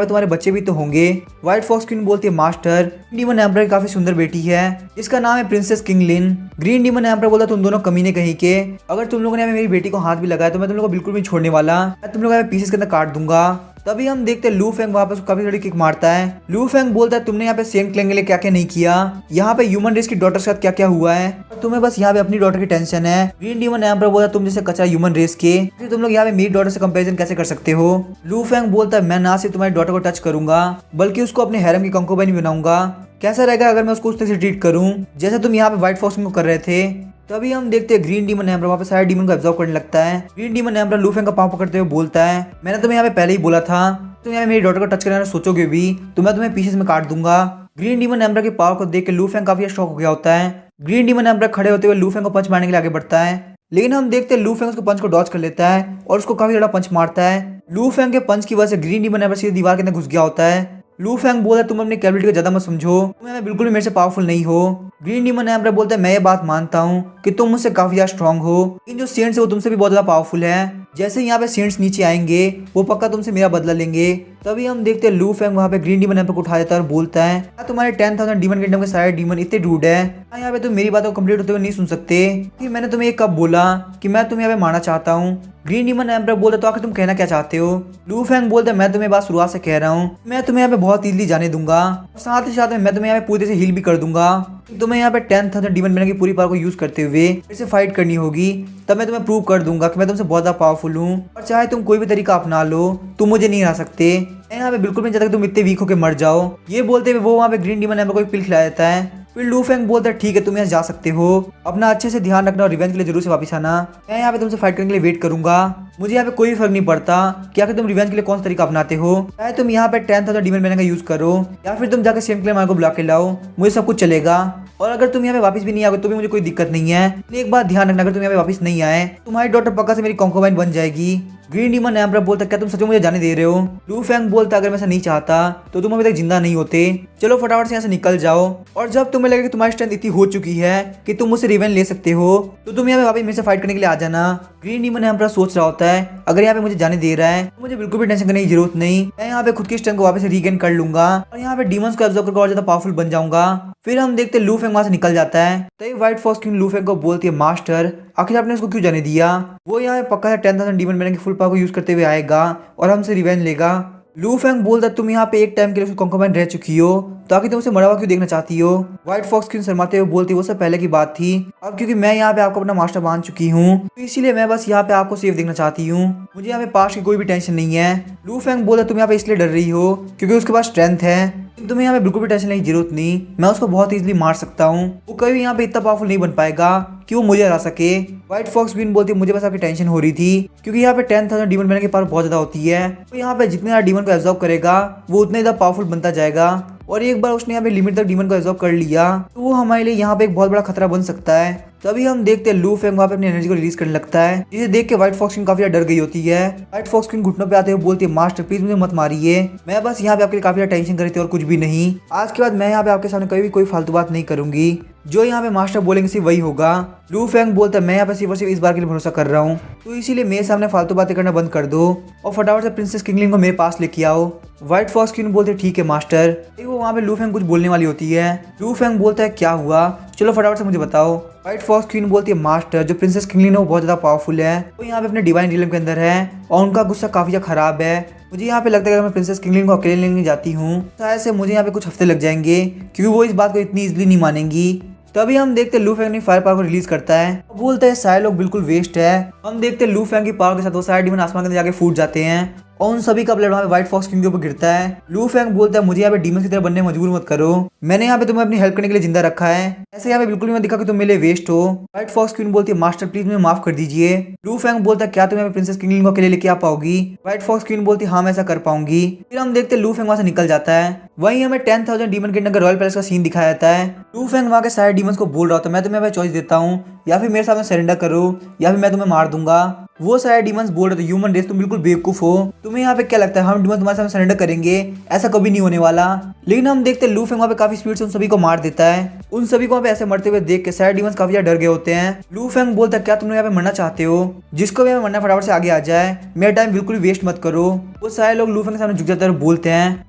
पे तुम्हारे बच्चे भी तो होंगे। व्हाइट फॉक्स क्वीन बोलती है मास्टर, ग्रीन डीमन एम्पर की काफी सुंदर बेटी है जिसका नाम है princess Kinglin. Green demon emperor बोलता तुम दोनों कमीने कहीं के, अगर तुम लोगों ने मेरी बेटी को हाथ भी लगाया तो मैं तुम लोगों को बिल्कुल भी छोड़ने वाला, मैं तुम लोगों को पीसेस के अंदर काट दूंगा। तभी हम देखते हैं लू फेंग वहाँ पे काफी बड़ी किक मारता है। लू फेंग बोलता है तुमने यहाँ पे सेंट क्लैंग के लिए क्या क्या नहीं किया, यहाँ पे ह्यूमन रेस की डॉटर के साथ क्या क्या हुआ है, तुम्हें बस यहाँ पे अपनी डॉटर की टेंशन है। ग्रीन डीमन एम्पर बोलता तुम जैसे कचरा ह्यूमन रेस के, फिर तुम लोग यहाँ पे मेरी डॉटर से कंपैरिजन कैसे कर सकते हो? लू फेंग बोलता है मैं ना सिर्फ तुम्हारी डॉटर को टच करूंगा बल्कि उसको अपने हैरम की कंकोबाइन भी बनाऊंगा, कैसा रहेगा अगर मैं उसको उस तरह से ट्रीट करूं जैसे तुम यहाँ पे व्हाइट फॉक्स को कर रहे थे? तभी हम देखते हैं ग्रीन डीमन एम्पर वहाँ पे सारे डीमन को एब्जॉर्ब करने लगता है। ग्रीन डीमन एम्पर लू फेंग का पांव पकड़ते हुए बोलता है मैंने तुम्हें यहाँ पे पहले ही बोला था, तुम यहाँ मेरी डॉटर को टच करने सोचोगे भी तो मैं तुम्हें पीसेस में काट दूंगा। ग्रीन डीमन एम्पर के पावर को देख के लू फेंग काफी शॉक हो गया होता है। ग्रीन डीमन एम्पर खड़े होते हुए लू फेंग को पंच मारने के लिए आगे बढ़ता है, लेकिन हम देखते हैं लू फेंग उसको पंच को डॉज कर लेता है और उसको काफी ज्यादा पंच मारता है। लू फेंग के पंच की वजह से ग्रीन डीमन एम्पर सीधे दीवार के अंदर घुस गया होता है। लू फेंग बोला तुम अपनी कैपेबिलिटी को ज्यादा मत समझो, तुम बिल्कुल भी मेरे से पावरफुल नहीं हो। ग्रीन डीमन एम्पर बोलता है मैं ये बात मानता हूँ कि तुम मुझसे काफी ज्यादा स्ट्रांग हो, लेकिन जो सेंट्स है वो तुमसे भी बहुत ज्यादा पावरफुल है, जैसे यहाँ पे सेंट्स नीचे आएंगे वो पक्का तुमसे मेरा बदला लेंगे। तभी हम देखते हैं लू फेंग वहाँ पे ग्रीन डीमन एम्पर को उठा देता है और बोलता है तुम्हारे 10,000 डीमन किंगडम के सारे डीमन इतने रूड है, यहाँ पे तुम मेरी बातों को कंप्लीट होते हुए नहीं सुन सकते कि मैंने तुम्हें कब बोला कि मैं तुम्हें यहाँ पे मारना चाहता हूँ। ग्रीन डीमन एम्पर बोलता तो आखिर तुम कहना क्या चाहते हो? लू फेंग बोलता मैं तुम्हें बात शुरुआत से कह रहा हूँ, मैं तुम्हें यहाँ पे बहुत इजीली जाने दूंगा, साथ ही साथ में मैं तुम्हें यहाँ पे पूरी तरह से हील भी कर दूंगा। तुम्हें यहाँ पे 10,000 डीमन मैनर की पूरी पावर को यूज करते हुए फिर से फाइट करनी होगी, तब मैं तुम्हें प्रूव कर दूंगा कि मैं तुमसे बहुत ज्यादा पावरफुल हूँ, और चाहे तुम कोई भी तरीका अपना लो तुम मुझे नहीं हरा सकते। मैं यहाँ पे बिल्कुल भी नहीं चाहता कि तुम इतने वीक होकर मर जाओ। ये बोलते हुए वो वहाँ पे ग्रीन डीमन एम्पर को एक पिल खिला देता है। फिर लू फेंग बोलता है ठीक है तुम यहाँ जा सकते हो, अपना अच्छे से ध्यान रखना और रिवेंज के लिए जरूर से वापस आना, मैं यहाँ पे तुमसे फाइट करने के लिए वेट करूंगा, मुझे यहाँ पे कोई फर्क नहीं पड़ता कि आखिर तुम रिवेंज के लिए कौन सा तरीका अपनाते हो, चाहे तुम यहाँ पे 10,000 डीमन मैनर का यूज करो या फिर तुम जाकर सेम क्लेम को बुला के लाओ, मुझे सब कुछ चलेगा। और अगर तुम यहाँ पे वापस भी नहीं आओगे तो भी मुझे कोई दिक्कत नहीं है, लेकिन एक बात ध्यान रखना अगर तुम यहाँ पे वापस नहीं आए तुम्हारी डॉटर पक्का से मेरी कॉन्कोबाइन बन जाएगी। ग्रीन डीमन एम्पर बोलता क्या तुम सच में मुझे जाने दे रहे हो? लू फेंग बोलता अगर मैं ऐसा नहीं चाहता तो तुम अभी तक जिंदा नहीं होते, चलो फटाफट से यहाँ से निकल जाओ, और जब तुम्हें लगे कि तुम्हारी स्ट्रेंथ इतनी हो चुकी है कि तुम मुझसे रिवेंज ले सकते हो तो तुम यहाँ पे वापस मेरे से फाइट करने के लिए आ जाना। ग्रीन डीमन एम्पर सोच रहा होता है अगर यहाँ पे मुझे जाने दे रहा है तो मुझे बिल्कुल भी टेंशन करने की जरूरत नहीं, मैं यहाँ पे खुद की स्ट्रेंथ को वापस रीगेन कर लूंगा और यहाँ पे डीमंस को एब्जॉर्ब करके और ज्यादा पावरफुल बन जाऊंगा। फिर हम देखते हैं लू फेंग वहां से निकल जाता है। तभी white fox queen Lu Feng को बोलती है मास्टर आखिर आपने उसको क्यों जाने दिया, वो यहाँ पे पक्का है 10,000 डीमन मैनर की फुल पावर को यूज करते हुए आएगा और हमसे रिवेंज लेगा। लू फेंग बोलता तुम यहाँ पे एक टाइम के लिए उसकी कॉन्कोबाइन रह चुकी हो तो आखिर तुम उसे मरा हुआ क्यों देखना चाहती हो? व्हाइट फॉक्स क्वीन शर्माते हुए बोलती वो सब पहले की बात थी, अब क्योंकि मैं यहाँ पे आपको अपना मास्टर मान चुकी हूँ तो इसीलिए मैं बस यहाँ पे आपको सेफ देखना चाहती हूँ, मुझे यहाँ पे पास्ट की कोई भी टेंशन नहीं है। लू फेंग बोलता तुम यहाँ पे इसलिए डर रही हो क्योंकि उसके पास स्ट्रेंथ है, तुम्हें यहाँ पे बिल्कुल भी टेंशन लेने की जरूरत नहीं, मैं उसको बहुत इजीली मार सकता हूँ, वो कभी यहाँ पे इतना पावरफुल नहीं बन पाएगा कि वो मुझे हरा सके। व्हाइट फॉक्स क्वीन बोलती है मुझे बस आपकी टेंशन हो रही थी क्योंकि यहाँ पे 10,000 डीमन मैनर की पावर बहुत ज्यादा होती है, तो यहाँ पे जितने ज्यादा डीमन को एब्जॉर्ब करेगा वो उतना ज्यादा पावरफुल बनता जाएगा, और एक बार उसने यहाँ पे लिमिट तक डीमन को एब्जॉर्ब कर लिया तो वो हमारे लिए यहाँ पे एक बहुत बड़ा खतरा बन सकता है। तभी हम देखते हैं लू फेंग वहाँ पे अपनी एनर्जी को रिलीज करने लगता है, जिसे देख के व्हाइट फॉक्स क्वीन काफी डर गई होती है। व्हाइट फॉक्स क्वीन घुटनों पे आते हुए बोलती है मास्टर प्लीज मुझे मत मारिए, मैं बस यहाँ पे आपके लिए काफी टेंशन कर रही थी और कुछ भी नहीं, आज के बाद मैं यहाँ पे आपके सामने कभी भी कोई फालतू बात नहीं करूंगी, जो यहाँ पे मास्टर बोलेंगे सिर्फ वही होगा। लू फेंग बोलता है मैं यहाँ पे सिर्फ और सिर्फ इस बार के लिए भरोसा कर रहा हूँ, तो इसीलिए मेरे सामने फालतू बातें करना बंद कर दो और फटाफट से प्रिंसेस किंगलिन को मेरे पास लेके आओ। व्हाइट फॉक्स क्वीन बोलते ठीक है मास्टर, वो वहाँ पे लू फेंग कुछ बोलने वाली होती है। लू फेंग बोलता है क्या हुआ, चलो फटाफट से मुझे बताओ। व्हाइट फॉक्स क्वीन बोलती है मास्टर जो प्रिंसेस किंगलिन है वो बहुत ज्यादा पावरफुल है, वो यहाँ पे अपने डिवाइन रियलम के अंदर है और उनका गुस्सा काफी ज्यादा खराब है, मुझे यहाँ पे लगता है अगर मैं प्रिंसेस किंगलिन को अकेले लेने जाती हूँ शायद से मुझे यहाँ पे कुछ हफ्ते लग जाएंगे क्योंकि वो इस बात को इतनी इजीली नहीं मानेंगी। तभी हम देखते लू फैंग अपनी फायर पावर को रिलीज करता है, बोलता है सारे लोग बिल्कुल वेस्ट है। हम देखते लू फैंग की पावर के साथ वो सारे डीमन आसमान के अंदर जाके फूट जाते हैं और उन सभी का ब्लड वहाँ पे व्हाइट फॉक्स किंग के ऊपर गिरता है। लू फैंग बोलता है मुझे यहाँ पे डीमन की तरह बनने मजबूर मत करो, मैंने यहाँ पे तुम्हें अपनी हेल्प करने के लिए जिंदा रखा है, ऐसे यहाँ पे बिल्कुल भी मत दिखा कि तुम मेरे लिए वेस्ट हो। व्हाइट फॉक्स क्वीन बोलती है मास्टर प्लीज मुझे माफ कर दीजिए। लू फैंग बोलता है क्या तुम यहाँ पे प्रिंसेस किंगलिंग को अकेले लेके आ पाओगी। व्हाइट फॉक्स क्वीन बोलती है हाँ मैं ऐसा कर पाऊंगी। फिर हम देखते लू फैंग वहाँ से निकल जाता है। वहीं हमें 10,000 डीमन किंगडम का रॉयल पैलेस का सीन दिखाया जाता है। लू फैंग वहाँ के सारे डीमंस को बोल रहा था मैं तुम्हें चॉइस देता हूँ, या फिर मेरे सामने सरेंडर करो या फिर मैं तुम्हें मार दूंगा। वो सारे डीमंस बोल रहे थे ह्यूमन रेस तुम बिल्कुल बेवकूफ हो, तुम्हें यहाँ पे क्या लगता है हम डीमंस तुम्हारे सामने सरेंडर करेंगे, ऐसा कभी नहीं होने वाला। लेकिन हम देखते लू फैंग वहाँ पे काफी स्पीड से उन सभी को मार देता है। उन सभी को वहाँ पे ऐसे मरते हुए देख के सारे डीमंस काफी ज्यादा डर गए होते हैं। लू फैंग बोलता है क्या तुम लोग यहाँ पे मरना चाहते हो, जिसको भी यहाँ पे मरना फटाफट से आगे आ जाए, मेरा टाइम बिल्कुल वेस्ट मत करो। वो सारे लोग लू फैंग के सामने झुक जाते हैं और बोलते हैं,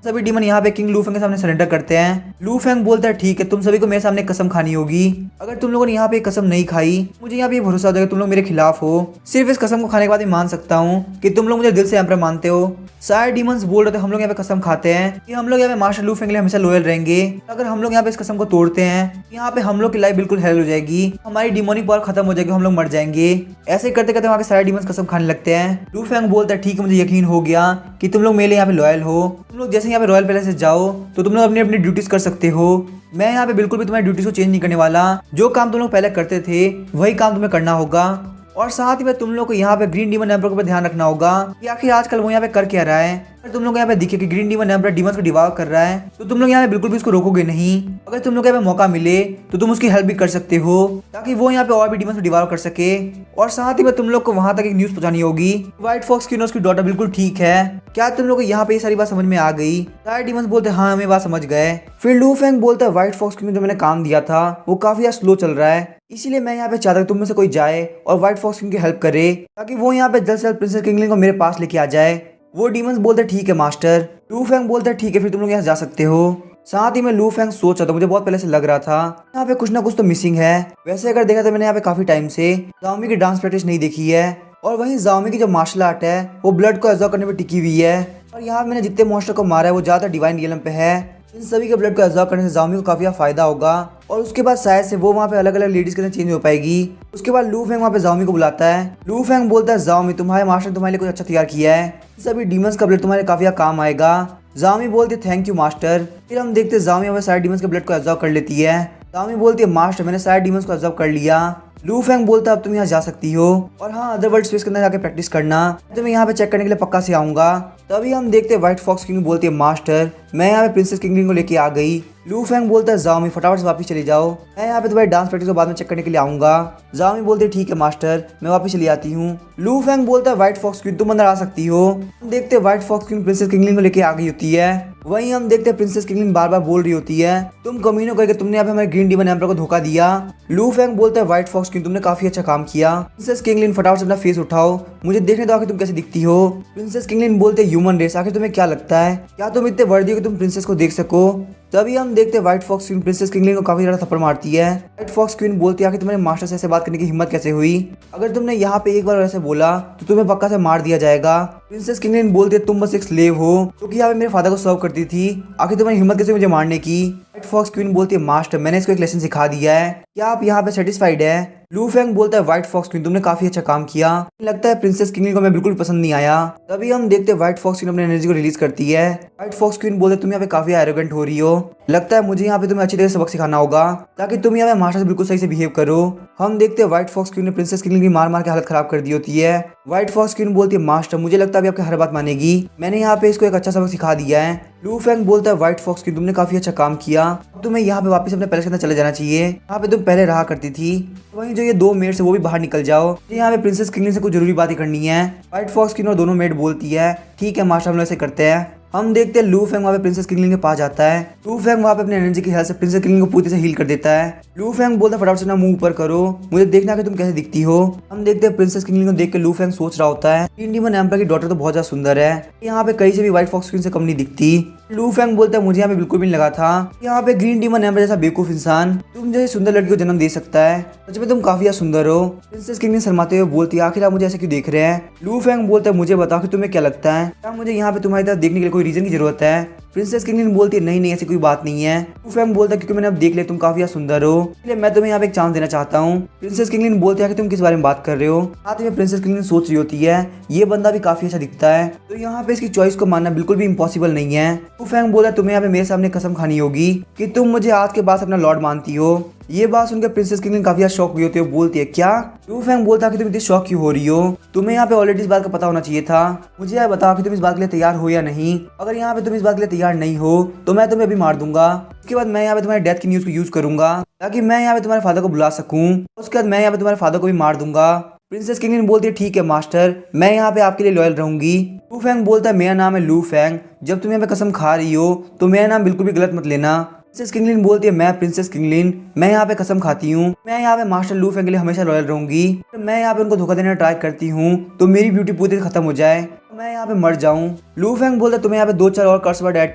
सभी डीमन यहाँ पे किंग लू फैंग के सामने सरेंडर करते हैं। लू फैंग बोलता है ठीक है तुम सभी को मेरे सामने कसम खानी होगी, अगर तुम लोगों ने यहाँ पे कसम नहीं खाई मुझे यहाँ पे भरोसा हो जाएगा तुम लोग मेरे खिलाफ हो, सिर्फ इस कसम को खाने के बाद ही मान सकता हूँ कि तुम लोग मुझे दिल से यहाँ पर मानते हो। सारे डीमंस बोल रहे थे हम लोग यहाँ पे कसम खाते हैं कि हम लोग यहाँ पे मास्टर लू फैंग के लिए हमेशा लॉयल रहेंगे, अगर हम लोग यहाँ पे इस कसम को तोड़ते हैं यहाँ पे हम लोग की लाइफ बिल्कुल हेल हो जाएगी, हमारी डिमोनिक पावर खत्म हो जाएगी, हम लोग मर जाएंगे। ऐसे करते करते वहाँ के सारे डीमंस कसम खाने लगते हैं। लू फैंग बोलता है ठीक है मुझे यकीन हो गया कि तुम लोग मेरे लिए यहाँ पे लॉयल हो, तुम लोग जैसे यहाँ पे रॉयल पैलेस से जाओ तो तुम लोग अपनी अपनी ड्यूटीज कर सकते हो, मैं यहाँ पे बिल्कुल भी तुम्हारी ड्यूटीज को चेंज नहीं करने वाला, जो काम तुम लोग पहले करते थे वही काम तुम्हें करना होगा। और साथ ही में तुम लोग को यहाँ पे ग्रीन डीमन एम्पर को ध्यान रखना होगा कि आखिर आजकल वो यहाँ पे कर क्या रहा है। अगर तुम लोग यहाँ पे दिखे कि ग्रीन डीमन एम्पर डीमंस को डिवार कर रहा है तो तुम लोग यहाँ पे बिल्कुल भी उसको रोकोगे नहीं, अगर तुम लोग यहाँ पे मौका मिले तो तुम उसकी हेल्प भी कर सकते हो ताकि वो यहाँ पे और भी डीमंस को डिवार कर सके। और साथ ही में तुम लोग को वहां तक एक न्यूज पहुंचानी होगी, व्हाइट फॉक्स की उसकी डॉटर बिल्कुल ठीक है, क्या तुम लोग को यहाँ पे ये सारी बात समझ में आ गई। सारे डीमंस बोलते हाँ हमें बात समझ गए। फिर लू फैंग बोलता है व्हाइट फॉक्स की जो मैंने काम दिया था वो काफी ज्यादा स्लो चल रहा है, इसीलिए मैं यहाँ पे चाहता हूँ तुम में से कोई जाए और व्हाइट फॉक्स किंग की हेल्प करे ताकि वो यहाँ पे जल्द से जल्द प्रिंसेस किंगलिंग को मेरे पास लेके आ जाए। वो डीमंस बोलते ठीक है मास्टर। लू फैंग बोलता है ठीक है फिर तुम लोग यहाँ जा सकते हो। साथ ही में लू फैंग सोच रहा था मुझे बहुत पहले से लग रहा था यहाँ पे कुछ ना कुछ तो मिसिंग है। वैसे अगर देखा तो मैंने यहाँ पे काफी टाइम से जाओमी की डांस प्रैक्टिस नहीं देखी है, और वहीं जाओमी की जो मार्शल आर्ट है वो ब्लड को एब्जॉर्ब करने में टिकी हुई है, और यहाँ मैंने जितने मॉन्स्टर को मारा है वो ज्यादा डिवाइन रियलम पे है। इन सभी के ब्लड को एब्जॉर्ब करने से जाओमी को काफी फायदा होगा, और उसके बाद शायद से वो वहाँ पे अलग अलग लेडीज के साथ चेंज हो पाएगी। उसके बाद लू फैंग वहाँ पे जाओमी को बुलाता है। लू फैंग बोलता है जाओमी तुम्हारे मास्टर ने तुम्हारे लिए कुछ अच्छा तैयार किया है, सभी डीमंस का ब्लड तुम्हारे काफी काम आएगा। जाओमी बोलती थैंक यू मास्टर। फिर हम देखते जाओमी वहाँ सारे डीमंस के ब्लड को एब्जॉर्ब कर लेती है। जाओमी बोलती है मास्टर मैंने सारे डीमंस को एब्जॉर्ब कर लिया। लू फैंग बोलता है अब तुम यहाँ जा सकती हो, और हाँ अदर वर्ल्ड स्पेस के अंदर जाके प्रैक्टिस करना, तो मैं यहाँ पे चेक करने के लिए पक्का से आऊंगा। तभी हम देखते हैं व्हाइट फॉक्स किंग बोलती है मास्टर मैं यहाँ पे प्रिंसेस किंगलिंग को लेके आ गई। लू फैंग बोलता है जाओमी फटाफट से वापस चली जाओ, मैं यहाँ पे तुम्हारी डांस प्रैक्टिस को बाद में चेक करने के लिए आऊंगा। जाओमी बोलते है ठीक है मास्टर मैं वापस चली आती हूँ। लू फैंग बोलता है व्हाइट फॉक्स क्वीन तुम अंदर आ सकती हो। हम देखते हैं व्हाइट फॉक्स क्वीन प्रिंसेस किंगलिंग को लेके आ गई होती है। वहीं हम देखते हैं प्रिंसेस किंगलिंग बार बार बोल रही होती है तुम कमीनों करके तुमने यहाँ पे हमारे ग्रीन डीमन एम्पर को धोखा दिया। लू फैंग बोलता है व्हाइट फॉक्स क्वीन तुमने काफी अच्छा काम किया। प्रिंसेस किंगलिंग फटाफट से अपना फेस उठाओ, मुझे देखने दो आखिर तुम कैसे दिखती हो। प्रिंसेस किंगलिंग बोलते ह्यूमन रेस आखिर तुम्हें क्या लगता है क्या तुम इतने वर्दी हो कि तुम प्रिंसेस को देख सको। तभी हम देखते हैं व्हाइट फॉक्स क्वीन प्रिंसेस किंगलिंग को काफी ज्यादा थप्पड़ मारती है। व्हाइट फॉक्स क्वीन बोलती है कि तुम्हारे मास्टर से ऐसे बात करने की हिम्मत कैसे हुई, अगर तुमने यहाँ पे एक बार ऐसे बोला तो तुम्हें पक्का से मार दिया जाएगा। प्रिंसेस किंगलिंग बोलती है तुम बस एक स्लेव हो क्योंकि यहाँ पे मेरे फादर को सर्व करती थी, आखिर तुम्हारी हिम्मत कैसे मुझे मारने की। व्हाइट फॉक्स क्वीन बोलती है मास्टर मैंने इसको एक लेसन सिखा दिया है, क्या आप यहाँ पे सेटिस्फाइड है। लू फैंग बोलता है व्हाइट फॉक्स क्वीन तुमने काफी अच्छा काम किया, लगता है प्रिंसेस किंगलिंग को मैं बिल्कुल पसंद नहीं आया। तभी हम देखते हैं व्हाइट फॉक्स क्वीन अपनी एनर्जी को रिलीज करती है। व्हाइट फॉक्स क्वीन बोलते तुम यहाँ पे काफी एरोगेंट हो रही हो, लगता है मुझे यहाँ पे तुम्हें अच्छी तरह से सबक सिखाना होगा ताकि तुम यहाँ पे मास्टर से बिल्कुल सही से बिहेव करो। हम देखते हैं व्हाइट फॉक्स क्वीन ने प्रिंसेस किंगलिंग की मार मार के हालत खराब कर दी होती है। व्हाइट फॉक्स क्वीन बोलती है मास्टर मुझे लगता है अभी आपकी हर बात मानेगी, मैंने यहाँ पे इसको एक अच्छा सबक सिखा दिया है। लू फैंग बोलता है व्हाइट फॉक्स क्वीन तुमने काफी अच्छा काम किया, तुम्हें यहाँ पे वापस अपने पैलेस के अंदर चले जाना चाहिए, यहाँ पे तुम पहले रहा करती थी। वहीं जो ये दो मेड्स है वो भी बाहर निकल जाओ, यहाँ पे प्रिंसेस किंगलिंग से कुछ जरूरी बातें करनी है। व्हाइट फॉक्स क्वीन और दोनों मेड बोलती है ठीक है मास्टर हम लोग ऐसे करते हैं। हम देखते हैं लू फैंग वहाँ पे प्रिंसेस किंगलिंग के पास जाता है। लू फैंग वहाँ पे अपनी एनर्जी की हेल्प से प्रिंसेस किंगलिंग को पूरी तरह से हील कर देता है। लू फैंग बोलता है फटाफट से अपना मुंह ऊपर करो, मुझे देखना है कि तुम कैसे दिखती हो। हम देखते हैं प्रिंसेस किंगलिंग को देख के लू फैंग सोच रहा होता है ग्रीन डीमन एम्पर की डॉटर तो बहुत ज्यादा सुंदर है, यहाँ पे कहीं से भी व्हाइट फॉक्स क्वीन से कम नहीं दिखती। लू फैंग बोलता है मुझे यहाँ पे बिल्कुल भी नहीं लगा था यहाँ पे ग्रीन डीमन एम्पर जैसा बेवकूफ इंसान तुम जैसी सुंदर लड़की को जन्म दे सकता है, सच में तुम काफी ज्यादा सुंदर हो। प्रिंसेस किंगलिंग शर्माते हुए बोलती है आखिर आप मुझे ऐसे क्यों देख रहे हैं। लू फैंग बोलता है मुझे बताओ कि तुम्हें क्या लगता है, क्या मुझे यहाँ पे तुम्हारी तरफ देखने के लिए कोई रीजन की जरूरत है। प्रिंसेस किंगलिन बोलती है नहीं नहीं ऐसी कोई बात नहीं है। लू फैंग बोलता है क्योंकि मैंने अब देख लिया तुम काफी सुंदर हो, इसलिए मैं तुम्हें यहाँ पे एक चांस देना चाहता हूँ। प्रिंसेस किंगलिन बोलती है कि तुम किस बारे में बात कर रहे हो। साथ में प्रिंसेस किंगलिन सोच रही होती है ये बंदा भी काफी अच्छा दिखता है, तो यहाँ पे इसकी चॉइस को मानना बिल्कुल भी इम्पॉसिबल नहीं है। लू फैंग बोला तुम्हें यहाँ पे मेरे सामने कसम खानी होगी कि तुम मुझे आज के बाद अपना लॉर्ड मानती हो। ये बात सुनकर प्रिंसेस किंगलिन काफी ज्यादा शॉक हुई होती है, बोलती है क्या? लू फैंग बोलता है कि तुम इतनी शॉक क्यों हो रही हो, तुम्हें यहाँ पे ऑलरेडी इस बात का पता होना चाहिए था। मुझे यह बताओ कि तुम इस बात के लिए तैयार हो या नहीं। अगर यहाँ पे तुम इस बात के लिए तैयार नहीं हो तो मैं तुम्हें अभी मार दूंगा। उसके बाद मैं यहाँ पे तुम्हारी डेथ की न्यूज को यूज करूंगा ताकि मैं यहाँ पे तुम्हारे फादर को बुला सकूं। उसके बाद मैं यहाँ पे तुम्हारे फादर को भी मार दूंगा। प्रिंसेस किंगलिन बोलती है ठीक है मास्टर, मैं यहाँ पे आपके लिए लॉयल रहूंगी। लू फैंग बोलता है मेरा नाम है लू फैंग, जब तुम यहाँ पे कसम खा रही हो तो मेरा नाम बिल्कुल भी गलत मत लेना। प्रिंसेस किंगलिन बोलती है मैं प्रिंसेस किंगलिन, मैं यहाँ पे कसम खाती हूँ मैं यहाँ पे मास्टर लू फैंग के लिए हमेशा लॉयल रहूंगी। मैं यहाँ पे उनको धोखा देने का ट्राई करती हूँ तो मेरी ब्यूटी पूरी खत्म हो जाए, मैं यहाँ पे मर जाऊं। लू फैंग बोलता है तुम्हें यहाँ पे 2-4 और कर्स वर्ड ऐड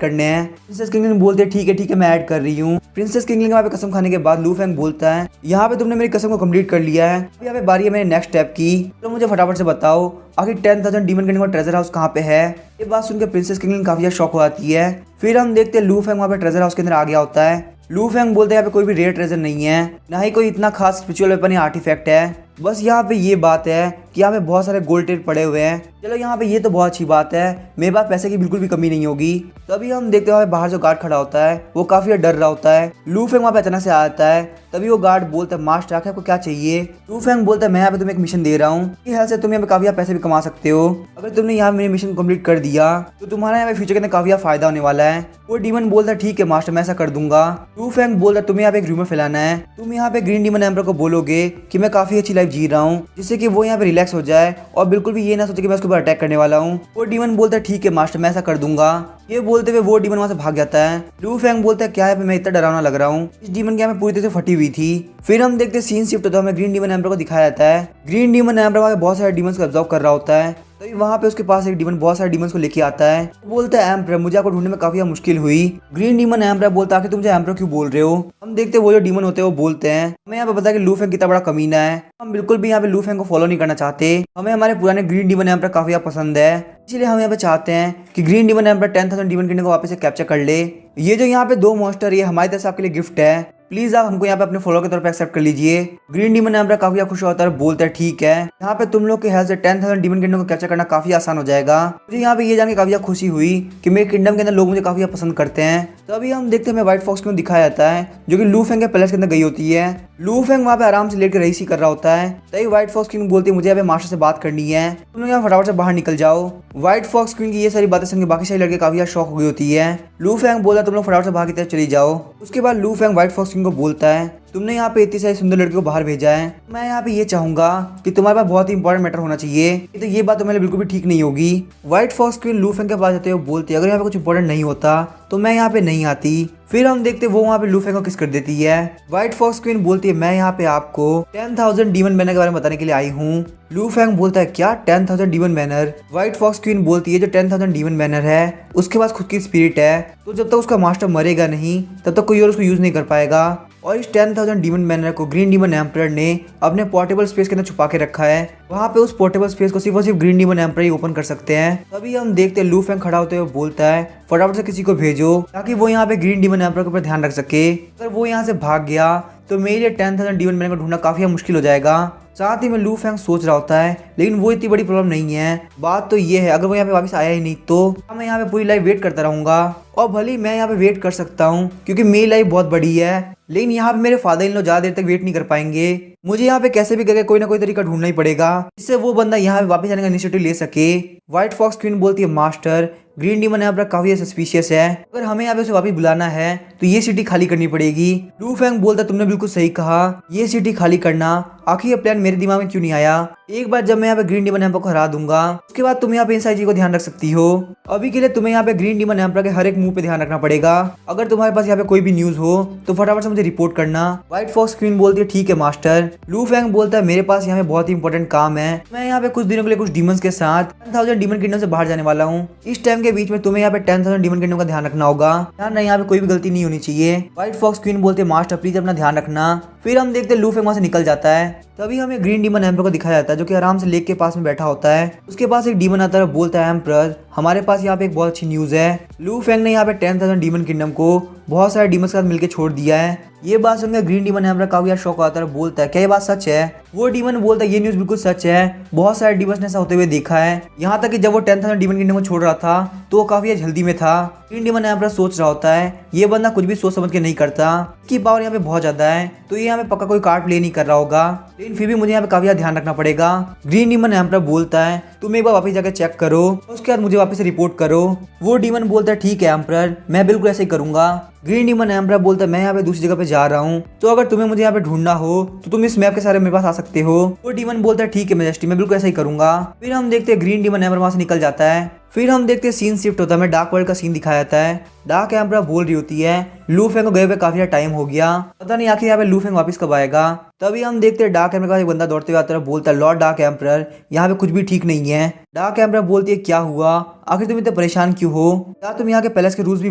करने हैं। प्रिंसेस किंगलिन बोलते हैं ठीक है मैं ऐड कर रही हूँ। प्रिंसेस किंगलिन यहाँ पे कसम खाने के बाद लू फैंग बोलता है यहाँ पे तुमने मेरी कसम को कंप्लीट कर लिया है, अब यहाँ पे बारी है मेरे नेक्स्ट स्टेप की। तो मुझे फटाफट से बताओ आखिर 10,000 डीमन किंग का ट्रेजर हाउस कहाँ पे है। ये बात सुनकर प्रिंसेस किंगलिन काफी ज्यादा शॉक हो जाती है। फिर हम देखते हैं लू फैंग वहाँ पे ट्रेजर हाउस के अंदर आ गया होता है। लू फैंग बोलते हैं यहाँ पे कोई भी रेयर ट्रेजर नहीं है, ना ही कोई इतना खास स्पिरिचुअल वेपन या आर्टिफैक्ट है, बस यहाँ पे ये बात है कि यहाँ पे बहुत सारे गोल्ड टेप पड़े हुए हैं। चलो यहाँ पे ये तो बहुत अच्छी बात है, मेरे पास पैसे की बिल्कुल भी कमी नहीं होगी। तभी हम देखते हैं बाहर जो गार्ड खड़ा होता है वो काफी डर रहा होता है। लू फैंग वहाँ पे अचानक से आता है, तभी वो गार्ड बोलता है मास्टर आखिर आपको क्या चाहिए। लू फैंग बोलता है मैं यहाँ पे तुम्हें एक मिशन दे रहा हूँ, इस हेल्प से तुम यहाँ पे काफी पैसे भी कमा सकते हो। अगर तुमने यहाँ मेरे मिशन कंप्लीट कर दिया तो तुम्हारा यहाँ पे फ्यूचर के अंदर काफी फायदा होने वाला है। वो डीमन बोलता है ठीक है मास्टर मैं ऐसा कर दूंगा। लू फैंग बोलता है तुम्हें यहाँ पे एक रूमर फैलाना है, तुम यहाँ पे ग्रीन डीमन एम्पर को बोलोगे कि मैं काफी अच्छी लाइफ जी रहा हूँ, जिससे कि वो यहाँ पे रिलैक्स हो जाए और बिल्कुल भी ये ना सोचे कि मैं उसके ऊपर अटैक करने वाला हूँ। वो डीमन बोलता है ठीक है मास्टर मैं ऐसा कर दूंगा। ये बोलते हुए वो डीमन वहां से भाग जाता है। लू फैंग बोलता है क्या है मैं इतना डरावना लग रहा हूँ, इस डीमन की हमें पूरी तरह से फटी हुई थी। फिर हम देखते सीन शिफ्ट होता है, हमें ग्रीन डीमन एम्पर को दिखाया जाता है। ग्रीन डीमन एम्पर वहां बहुत सारे डीमंस को ऑब्जर्व कर रहा होता है, तभी वहाँ पे उसके पास एक डीमन बहुत सारे डीमंस को लेके आता है। वो बोलता है एम्पर मुझे आपको ढूंढने में काफी मुश्किल हुई। ग्रीन डीमन एम्पर बोलता है कि तुम मुझे एम्पर क्यों बोल रहे हो। हम देखते हैं वो जो डीमन होते हैं वो बोलते हैं हमें यहाँ पे पता है कि लू फैंग कितना बड़ा कमीना है, हम बिल्कुल भी यहाँ पे लू फैंग को फॉलो नहीं करना चाहते, हमें हमारे पुराने ग्रीन डीमन एम्पर काफी पसंद है, इसलिए हम यहाँ पे चाहते हैं कि green demon emperor 10,000 demon king को वापस से कैप्चर कर ले। ये जो यहाँ पे 2 मॉन्स्टर ये हमारी तरफ से आपके लिए गिफ्ट है, प्लीज आप हमको यहाँ पे अपने फॉलो के तौर पे एक्सेप्ट कर लीजिए। ग्रीन डीमन एम्पर काफी खुश होता है, बोलता है ठीक है यहाँ पे तुम लोग के हेल्प से 10,000 डीमन किंगडम को कैप्चर करना काफी आसान हो जाएगा। मुझे यहाँ पे ये जान के काफी खुशी हुई कि मेरे किंगडम के अंदर लोग मुझे काफी पसंद करते हैं। तो अभी हम देखते हैं हमें व्हाइट फॉक्स क्यों दिखाया जाता है जो कि लू फैंग के पैलेस के अंदर गई होती है। लू फैंग वहाँ पे आराम से लेट कर रईसी कर रहा होता है, तभी व्हाइट फॉक्स क्वीन बोलती है मुझे यहाँ पे मास्टर से बात करनी है, तुम लोग यहाँ फटाफट से बाहर निकल जाओ। व्हाइट फॉक्स क्वीन की ये सारी बातें सुन के बाकी सारे लड़के काफी शॉक हो गई होती है। लू फैंग बोला तुम लोग फटाफट से बाहर की तरफ चली जाओ। उसके बाद लू फैंग व्हाइट फॉक्स क्वीन को बोलता है तुमने यहाँ पे इतनी सारी सुंदर लड़की को बाहर भेजा है, मैं यहाँ पे ये चाहूंगा कि तुम्हारे पास बहुत ही इंपॉर्टेंट मैटर होना चाहिए, तो ये बात तुम्हारे बिल्कुल भी ठीक नहीं होगी। व्हाइट फॉक्स क्वीन लू फैंग के पास जाते हुए बोलती है अगर यहाँ पे कुछ इंपॉर्टेंट नहीं होता तो मैं यहाँ पे नहीं आती। फिर हम देखते वो वहाँ पे लू फैंग को किस कर देती है। व्हाइट फॉक्स क्वीन बोलती है मैं यहाँ पे आपको 10,000 डीमन बैनर के बारे में बताने के लिए आई हूँ। लू फैंग बोलता है क्या 10,000 demon banner. White fox queen बोलती है जो 10,000 डीमन बैनर है उसके पास खुद की स्पिरिट है, तो जब तक उसका मास्टर मरेगा नहीं तब तक कोई और उसको यूज नहीं कर पाएगा। और इस 10,000 डीमन बैनर को ग्रीन डीमन एम्परर ने अपने पोर्टेबल स्पेस के अंदर छुपा के रखा है, वहाँ पे उस पोर्टेबल स्पेस को सिर्फ और सिर्फ ग्रीन डीमन एम्परर ही ओपन कर सकते हैं। तभी हम देखते हैं लू फैंग खड़ा होते हुए बोलता है फटाफट से किसी को भेजो ताकि वो यहाँ पे ग्रीन डीमन एम्परर के ऊपर ध्यान रख सके। अगर वो यहाँ से भाग गया तो मेरे लिए 10,000 डीमन बैनर को ढूंढना काफी मुश्किल हो जाएगा। साथ ही में लू फैंग सोच रहा होता है लेकिन वो इतनी बड़ी प्रॉब्लम नहीं है, बात तो ये है अगर वो यहाँ पे वापस आया ही नहीं तो मैं यहाँ पे पूरी लाइफ वेट करता रहूंगा। और भले मैं यहाँ पे वेट कर सकता हूँ क्योंकि मेरी लाइफ बहुत बड़ी है, लेकिन यहाँ पे मेरे फादर इन लोग ज्यादा देर तक वेट नहीं कर पाएंगे। मुझे यहाँ पे कैसे भी करके कोई ना कोई तरीका ढूंढना ही पड़ेगा जिससे वो बंदा यहाँ पे वापस आने का इनिशिएटिव ले सके। व्हाइट फॉक्स क्वीन बोलती है मास्टर ग्रीन डीमन यहाँ पर काफी सस्पिशियस है, अगर हमें यहाँ पे उसे वापस बुलाना है तो ये सिटी खाली करनी पड़ेगी। लू फैंग बोलता तुमने बिल्कुल सही कहा, ये सिटी खाली करना आखिर ये प्लान मेरे दिमाग में क्यों नहीं आया। एक बार जब मैं यहाँ पे ग्रीन डीमन एम्पर को हरा दूंगा उसके बाद तुम यहाँ पे इन सारी चीजों को ध्यान रख सकती हो। अभी के लिए तुम्हें यहाँ पे ग्रीन डीमन एम्पर के हर एक मूव पे ध्यान रखना पड़ेगा। अगर तुम्हारे पास यहाँ पे कोई भी न्यूज हो तो फटाफट से मुझे रिपोर्ट करना। व्हाइट फॉक्स क्वीन बोलती है ठीक है मास्टर। लू फैंग बोलता है मेरे पास यहाँ पे बहुत ही इंपॉर्टेंट काम है, मैं यहाँ पे कुछ दिनों के लिए कुछ डीमंस के साथ 10,000 डीमन किंगडम से बाहर जाने वाला हूँ। इस टाइम फैंग के बीच में तुम्हें यहाँ पे 10,000 डीमन किंगडम का ध्यान रखना होगा। ध्यान नहीं, यहाँ पे कोई भी गलती नहीं होनी चाहिए। व्हाइट फॉक्स क्वीन बोलते मास्टर प्लीज अपना ध्यान रखना। फिर हम देखते लू फेंग वहां से निकल जाता है। तभी हमें ग्रीन डीमन एम्पर को दिखाया जाता है जो कि आराम से लेक के पास में बैठा होता है। उसके पास एक डीमन आता है, बोलता है एम्पर हमारे पास यहाँ पे एक बहुत अच्छी न्यूज है। लू फेंग ने यहाँ पे 10,000 डीमन किंगडम को बहुत सारे डीमन के साथ मिलकर छोड़ दिया है। ये बात सुनकर ग्रीन डीमन एम्पर काफी यार शौक आता है, बोलता है क्या ये बात सच है। वो डीमन बोलता है ये न्यूज बिल्कुल सच है, बहुत सारे डीमन ने ऐसा होते हुए देखा है। यहाँ तक कि जब वो 10,000 डीमन किंगडम को छोड़ रहा था तो वो काफी जल्दी में था। ग्रीन डीमन एम्पर सोच रहा होता है ये बंदा कुछ भी सोच समझ के नहीं करता, इसकी पावर यहाँ पे बहुत ज्यादा है, तो ये यहाँ पे पक्का कोई कार्ड प्ले नहीं कर रहा होगा, लेकिन फिर भी मुझे यहाँ पे काफी ध्यान रखना पड़ेगा। ग्रीन डीमन एम्पर बोलता है तुम एक बार वापस जाकर चेक करो, उसके बाद मुझे वापस से रिपोर्ट करो। वो डीमन बोलता है ठीक है एम्पर, मैं बिल्कुल ऐसे ही करूंगा। ग्रीन डीमन एम्पर बोलता है मैं यहाँ पे दूसरी जगह पे जा रहा हूँ, तो अगर तुम्हें मुझे यहाँ पे ढूंढना हो तो तुम इस मैप के सारे मेरे पास आ सकते हो। वो डीमन बोलता है ठीक है मैजेस्टी, मैं बिल्कुल ऐसा ही करूंगा। फिर हम देखते हैं ग्रीन डीमन एम्पर वहां से निकल जाता है। फिर हम देखते हैं सीन शिफ्ट होता है, हमें डार्क वर्ल्ड का सीन दिखाया जाता है। डार्क एम्पर बोल रही होती है लू फेंग को गए हुए काफी टाइम हो गया, पता नहीं आखिर यहाँ पे लू फेंग वापस कब आएगा। तभी हम देखते हैं डार्क एम्पर का एक बंदा दौड़ते हुए आता है, बोलता है लॉर्ड डार्क एम्पर यहाँ पे कुछ भी ठीक नहीं है। डार्क एम्पर बोलती है क्या हुआ, आखिर तुम इतने परेशान क्यों हो, क्या तुम यहाँ के पैलेस के रूल्स भी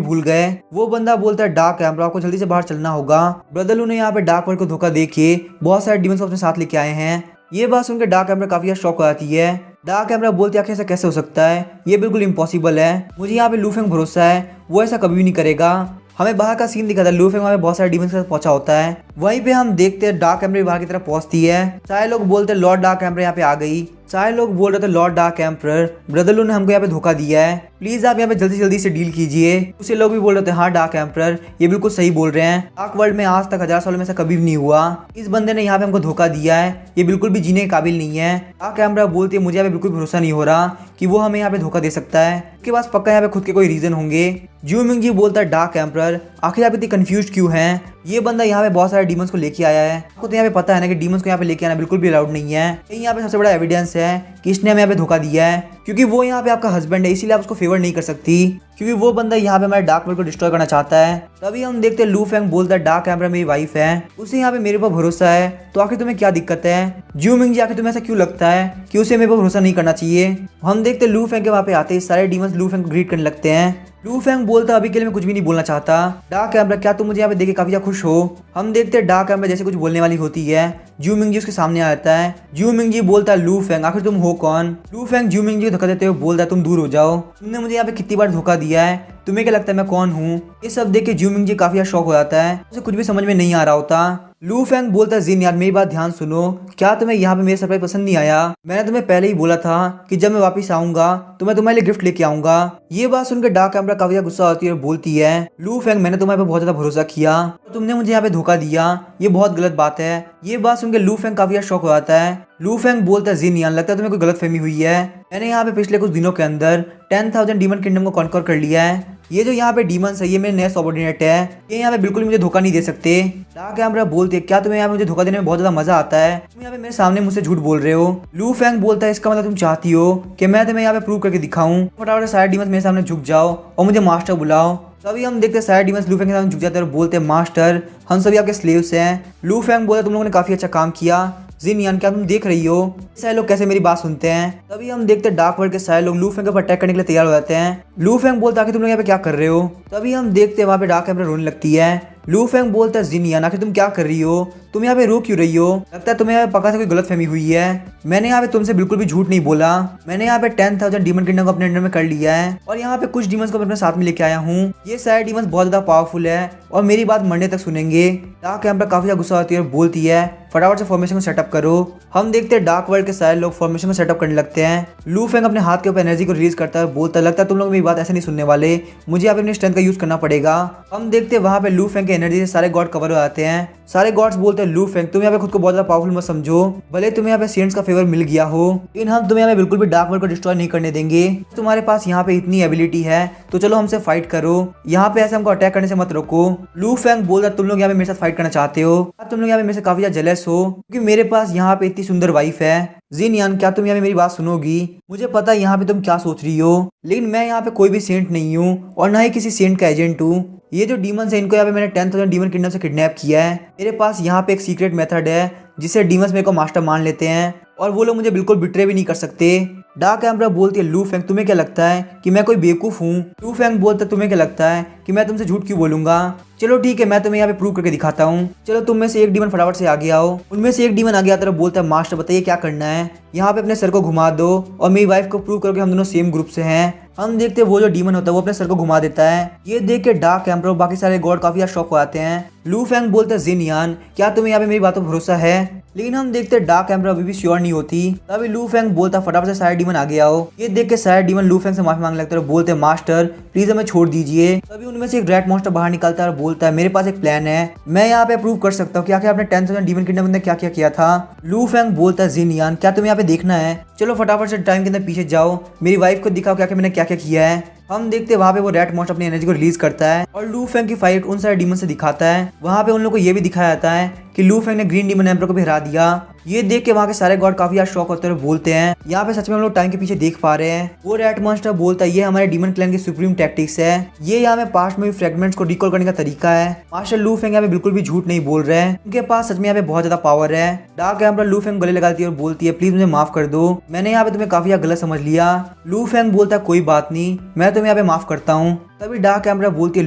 भूल गए। वो बंदा बोलता है डार्क एम्पर आपको जल्दी से बाहर चलना होगा, ब्रदरलू ने यहाँ पे डार्क वर्ल्ड को धोखा देके बहुत सारे डीमंस को अपने साथ लेके आए हैं। ये बात सुनकर डार्क एम्पर काफी शॉक हो जाती है। डार्क एम्पर बोलती है आखिर ऐसा कैसे हो सकता है, ये बिल्कुल इम्पॉसिबल है, मुझे यहाँ पे लू फेंग भरोसा है, वो ऐसा कभी भी नहीं करेगा। हमें बाहर का सीन दिखाता है, लू फेंग वहाँ पे बहुत सारे डीमंस के साथ पहुंचा होता है। वहीं पे हम देखते हैं डार्क एम्पर बाहर की तरफ पहुंचती है। सारे लोग बोलते हैं लॉर्ड डार्क एम्पर यहाँ पे आ गई। सारे लोग बोल रहे थे लॉर्ड डार्क एम्पर ब्रदरलू ने हमको यहाँ पे धोखा दिया है, प्लीज आप यहाँ पे जल्दी से डील कीजिए। दूसरे लोग भी बोल रहे थे हाँ डार्क एम्पर ये बिल्कुल सही बोल रहे हैं, डार्क वर्ल्ड में आज तक 1000 सालों में ऐसा कभी भी नहीं हुआ, इस बंदे ने यहाँ पे हमको धोखा दिया है, ये बिल्कुल भी जीने के काबिल नहीं है। डार्क एम्पर बोलती है मुझे यहाँ पे बिल्कुल भरोसा नहीं हो रहा कि वो हमें यहाँ पे धोखा दे सकता है, उसके पास पक्का यहाँ पे खुद के कोई रीजन होंगे। ज्यू मिंग जी बोलता है डार्क एम्पर आखिर आप इतनी कंफ्यूज क्यों हैं, ये बंदा यहाँ पे बहुत सारे डीमंस को लेके आया है, आपको तो यहाँ पे पता है ना कि डीमंस को यहाँ पे लेके आना बिल्कुल भी अलाउड नहीं है। यहाँ पे सबसे बड़ा एविडेंस है कि इसने हमें यहाँ पे धोखा दिया है, क्योंकि वो यहाँ पे आपका हस्बैंड है, इसीलिए आप उसको फेवर नहीं कर सकती, क्योंकि वो बंदा यहाँ पे हमारे डार्क वर्ल्ड को डिस्ट्रॉय करना चाहता है। तभी हम देखते हैं लू फेंग बोलता है डार्क एम्पर मेरी वाइफ है, उसे यहाँ पे मेरे पर भरोसा है, तो आखिर तुम्हें क्या दिक्कत है। ज्यू मिंग जी आखिर तुम्हें ऐसा क्यों लगता है कि उसे मेरे पर भरोसा नहीं करना चाहिए। हम देखते हैं लू फेंग के वहाँ पे आते ही सारे डीमंस लू फेंग को ग्रीट करने लगते हैं। लू फेंग बोलता अभी के लिए मैं कुछ भी नहीं बोलना चाहता। डार्क एम्पर क्या तुम मुझे यहाँ पे देख के काफी खुश हो। हम देखते हैं डार्क एम्पर जैसे कुछ बोलने वाली होती है, ज्यू मिंग जी उसके सामने आ जाता है। ज्यू मिंग जी बोलता है लू फेंग आखिर तुम हो कौन। लू फेंग ज्यू मिंग जी को धक्का देते हुए बोलता है तुम दूर हो जाओ, तुमने मुझे यहाँ पे कितनी बार धोखा दिया है, तुम्हें क्या लगता है मैं कौन हूँ। ये सब देख के ज्यू मिंग जी काफी शौक हो जाता है, उसे कुछ भी समझ में नहीं आ रहा होता। लू फेंग बोलता है जिन यार मेरी बात ध्यान सुनो, क्या तुम्हें यहाँ पे मेरा सरप्राइज पसंद नहीं आया, मैंने तुम्हें पहले ही बोला था कि जब मैं वापस आऊंगा तो मैं तुम्हारे लिए गिफ्ट लेके आऊंगा। ये बात सुनकर डार्क एम्पर काफी गुस्सा होती है और बोलती है लू फेंग मैंने तुम्हारे पे बहुत ज्यादा भरोसा किया, तो तुमने मुझे यहाँ पे धोखा दिया, ये बहुत गलत बात है। ये बात सुनकर लू फेंग काफी शौक हो जाता है। लू फेंग बोलता है जिन यान लगता है तुम्हें कोई गलत फहमी हुई है, मैंने यहाँ पे पिछले कुछ दिनों के अंदर 10,000 डीमन किंगडम को कॉन्कर कर लिया है, ये जो यहाँ पे डीमंस है ये मेरे नए सबऑर्डिनेट है, ये यहाँ पे बिल्कुल मुझे धोखा नहीं दे सकते। डार्क एम्पर बोलते हैं क्या तुम्हें यहाँ पे मुझे धोखा देने में बहुत ज्यादा मजा आता है, तुम यहाँ पे मेरे सामने मुझसे झूठ बोल रहे हो। लू फेंग बोलता है इसका मतलब तुम चाहती हो कि मैं तुम्हें यहाँ पे प्रूव करके दिखाऊं, फटाफट सारे डीमंस मेरे सामने झुक जाओ और मुझे मास्टर बुलाओ। तभी हम देखते हैं सारे डीमंस लू फेंग के सामने झुक जाते हैं और बोलते हैं मास्टर हम सभी आपके स्लेव्स हैं। लू फेंग बोलता तुम लोगों ने काफी अच्छा काम किया, जिन यान क्या तुम देख रही हो सारे लोग कैसे मेरी बात सुनते हैं। तभी हम देखते हैं डार्क वर्ल्ड के सारे लोग लू फेंग के ऊपर अटैक करने के लिए तैयार हो जाते हैं। लू फेंग बोलता है कि तुम लोग यहाँ पे क्या कर रहे हो। तभी हम देखते हैं वहाँ पे डार्क एम्पर रोने लगती है। लू फेंग बोलता है जिन यान आखिर तुम क्या कर रही हो, तुम यहाँ पे रो क्यों रही हो, लगता है तुम्हें यहाँ पे पक्का से कोई गलत फहमी हुई है, मैंने यहाँ पे तुमसे बिल्कुल भी झूठ नहीं बोला, मैंने यहाँ पे 10,000 डीमन किंगडम को अपने अंडर में कर लिया है और यहाँ पे कुछ डीमंस को मैं अपने साथ में लेके आया हूँ, ये सारे डीमंस बहुत ज्यादा पावरफुल है और मेरी बात मरने तक सुनेंगे। डार्क एम्पर काफी ज्यादा गुस्सा होती है और बोलती है फटाफट से फॉर्मेशन को सेटअप करो। हम देखते हैं डार्क वर्ल्ड के सारे लोग फॉर्मेशन को सेटअप करने लगते हैं। लू फेंग अपने हाथ के ऊपर एनर्जी को रिलीज करता है, बोलता लगता है तुम लोग मेरी बात ऐसे नहीं सुनने वाले, मुझे यहाँ पे अपनी स्ट्रेंथ का यूज करना पड़ेगा। हम देखते हैं वहाँ पे लू फेंग की एनर्जी से सारे गॉड कवर हो जाते हैं। सारे गॉड्स बोलते हैं लू फेंग तुम यहाँ पे खुद को बहुत ज्यादा पावरफुल मत समझो, भले तुम्हें यहाँ पे सेंट्स का फेवर मिल गया हो, लेकिन हम तुम्हें यहाँ पे बिल्कुल भी डार्क वर्ल्ड को डिस्ट्रॉय नहीं करने देंगे। तुम्हारे पास यहाँ पे इतनी एबिलिटी है तो चलो हमसे फाइट करो, यहाँ पे ऐसे हमको अटैक करने से मत रोको। लू फेंग बोलता तुम लोग यहाँ पे मेरे साथ फाइट करना चाहते हो, तुम लोग यहाँ पे मेरे से काफी ज्यादा जेलस हो क्योंकि मेरे पास यहाँ पे इतनी सुंदर वाइफ है। जिन यान क्या तुम यहाँ पे मेरी बात सुनोगी, मुझे पता है यहाँ पे तुम क्या सोच रही हो, लेकिन मैं यहाँ पे कोई भी सेंट नहीं हूँ और ना ही किसी सेंट का एजेंट हूँ। ये जो डीमंस है इनको यहाँ पे मैंने 10,000 डीमन किंगडम से किडनैप किया है, मेरे पास यहाँ पे एक सीक्रेट मेथड है जिससे डीमंस मेरे को मास्टर मान लेते हैं और वो लोग मुझे बिल्कुल बिट्रे भी नहीं कर सकते। डार्क एम्परर बोलती है लू फेंग तुम्हें क्या लगता है कि मैं कोई बेवकूफ हूँ? लू फेंग बोलता है तुम्हें क्या लगता है कि मैं तुमसे झूठ क्यों बोलूंगा? चलो ठीक है, मैं तुम्हें यहाँ पे प्रूव करके दिखाता हूँ। चलो तुम में से एक डीमन फटाफट से आगे आओ। उनमें से एक डीमन आगे आता है, बोलता है मास्टर बताइए क्या करना है? यहाँ पे अपने सर को घुमा दो और मेरी वाइफ को प्रूव करो कि हम दोनों सेम ग्रुप से हैं। हम देखते हैं वो जो डीमन होता है वो अपने सर को घुमा देता है। ये देख के डार्क एम्परर और बाकी सारे गॉड काफी शॉक हो जाते हैं। लू फेंग बोलता है जिन यान क्या तुम्हें यहाँ पे मेरी बातों पर भरोसा है? लेकिन हम देखते हैं डार्क एम्परर अभी भी श्योर नहीं होती। तभी लू फेंग बोलता फटाफट से सारे डीमन आगे आओ। ये देख के सारे डीमन लू फेंग से माफी मांगने लगते हैं और बोलते हैं मास्टर प्लीज हमें छोड़ दीजिए। तभी उनमें से एक रेड मॉन्स्टर बाहर निकलता है और बोलता है मेरे पास एक प्लान है, मैं यहाँ पे प्रूव कर सकता हूँ कि आखिर आपने 10,000 डीमन किंगडम में क्या क्या किया था। लू फेंग बोलता है जिन यान क्या तुम्हें यहाँ पे देखना है? चलो फटाफट से टाइम के अंदर पीछे जाओ, मेरी वाइफ को दिखाओ क्या मैंने क्या क्या किया है। हम देखते हैं वहाँ पे वो रेड मॉन्स्टर अपनी एनर्जी को रिलीज करता है और लू फेंग की फाइट उन सारे डीमन से दिखाता है। वहाँ पे उन लोगों को ये भी दिखाया जाता है कि लू फेंग ने ग्रीन डीमन एम्परर को भी हरा दिया। ये देख के वहाँ के सारे गॉड काफी शॉक होते हैं और बोलते हैं यहाँ पे सच में हम लोग टाइम के पीछे देख पा रहे हैं। वो रेड मॉन्स्टर बोलता है ये हमारे डीमन क्लैन की सुप्रीम टैक्टिक्स है, ये यहाँ पे पास्ट में भी फ्रेगमेंट्स को रिकॉल करने का तरीका है। मास्टर लू फेंग यहाँ पे बिल्कुल भी झूठ नहीं बोल रहे हैं, उनके पास सच में यहाँ पे बहुत ज्यादा पावर है। डार्क एम्परर लू फेंग गले लगाती है और बोलती है प्लीज मुझे माफ कर दो, मैंने यहाँ पे तुम्हें काफी गलत समझ लिया। लू फेंग बोलता है कोई बात नहीं, मैं तुम्हें यहाँ पे माफ करता हूँ। तभी डार्क एम्परर बोलती है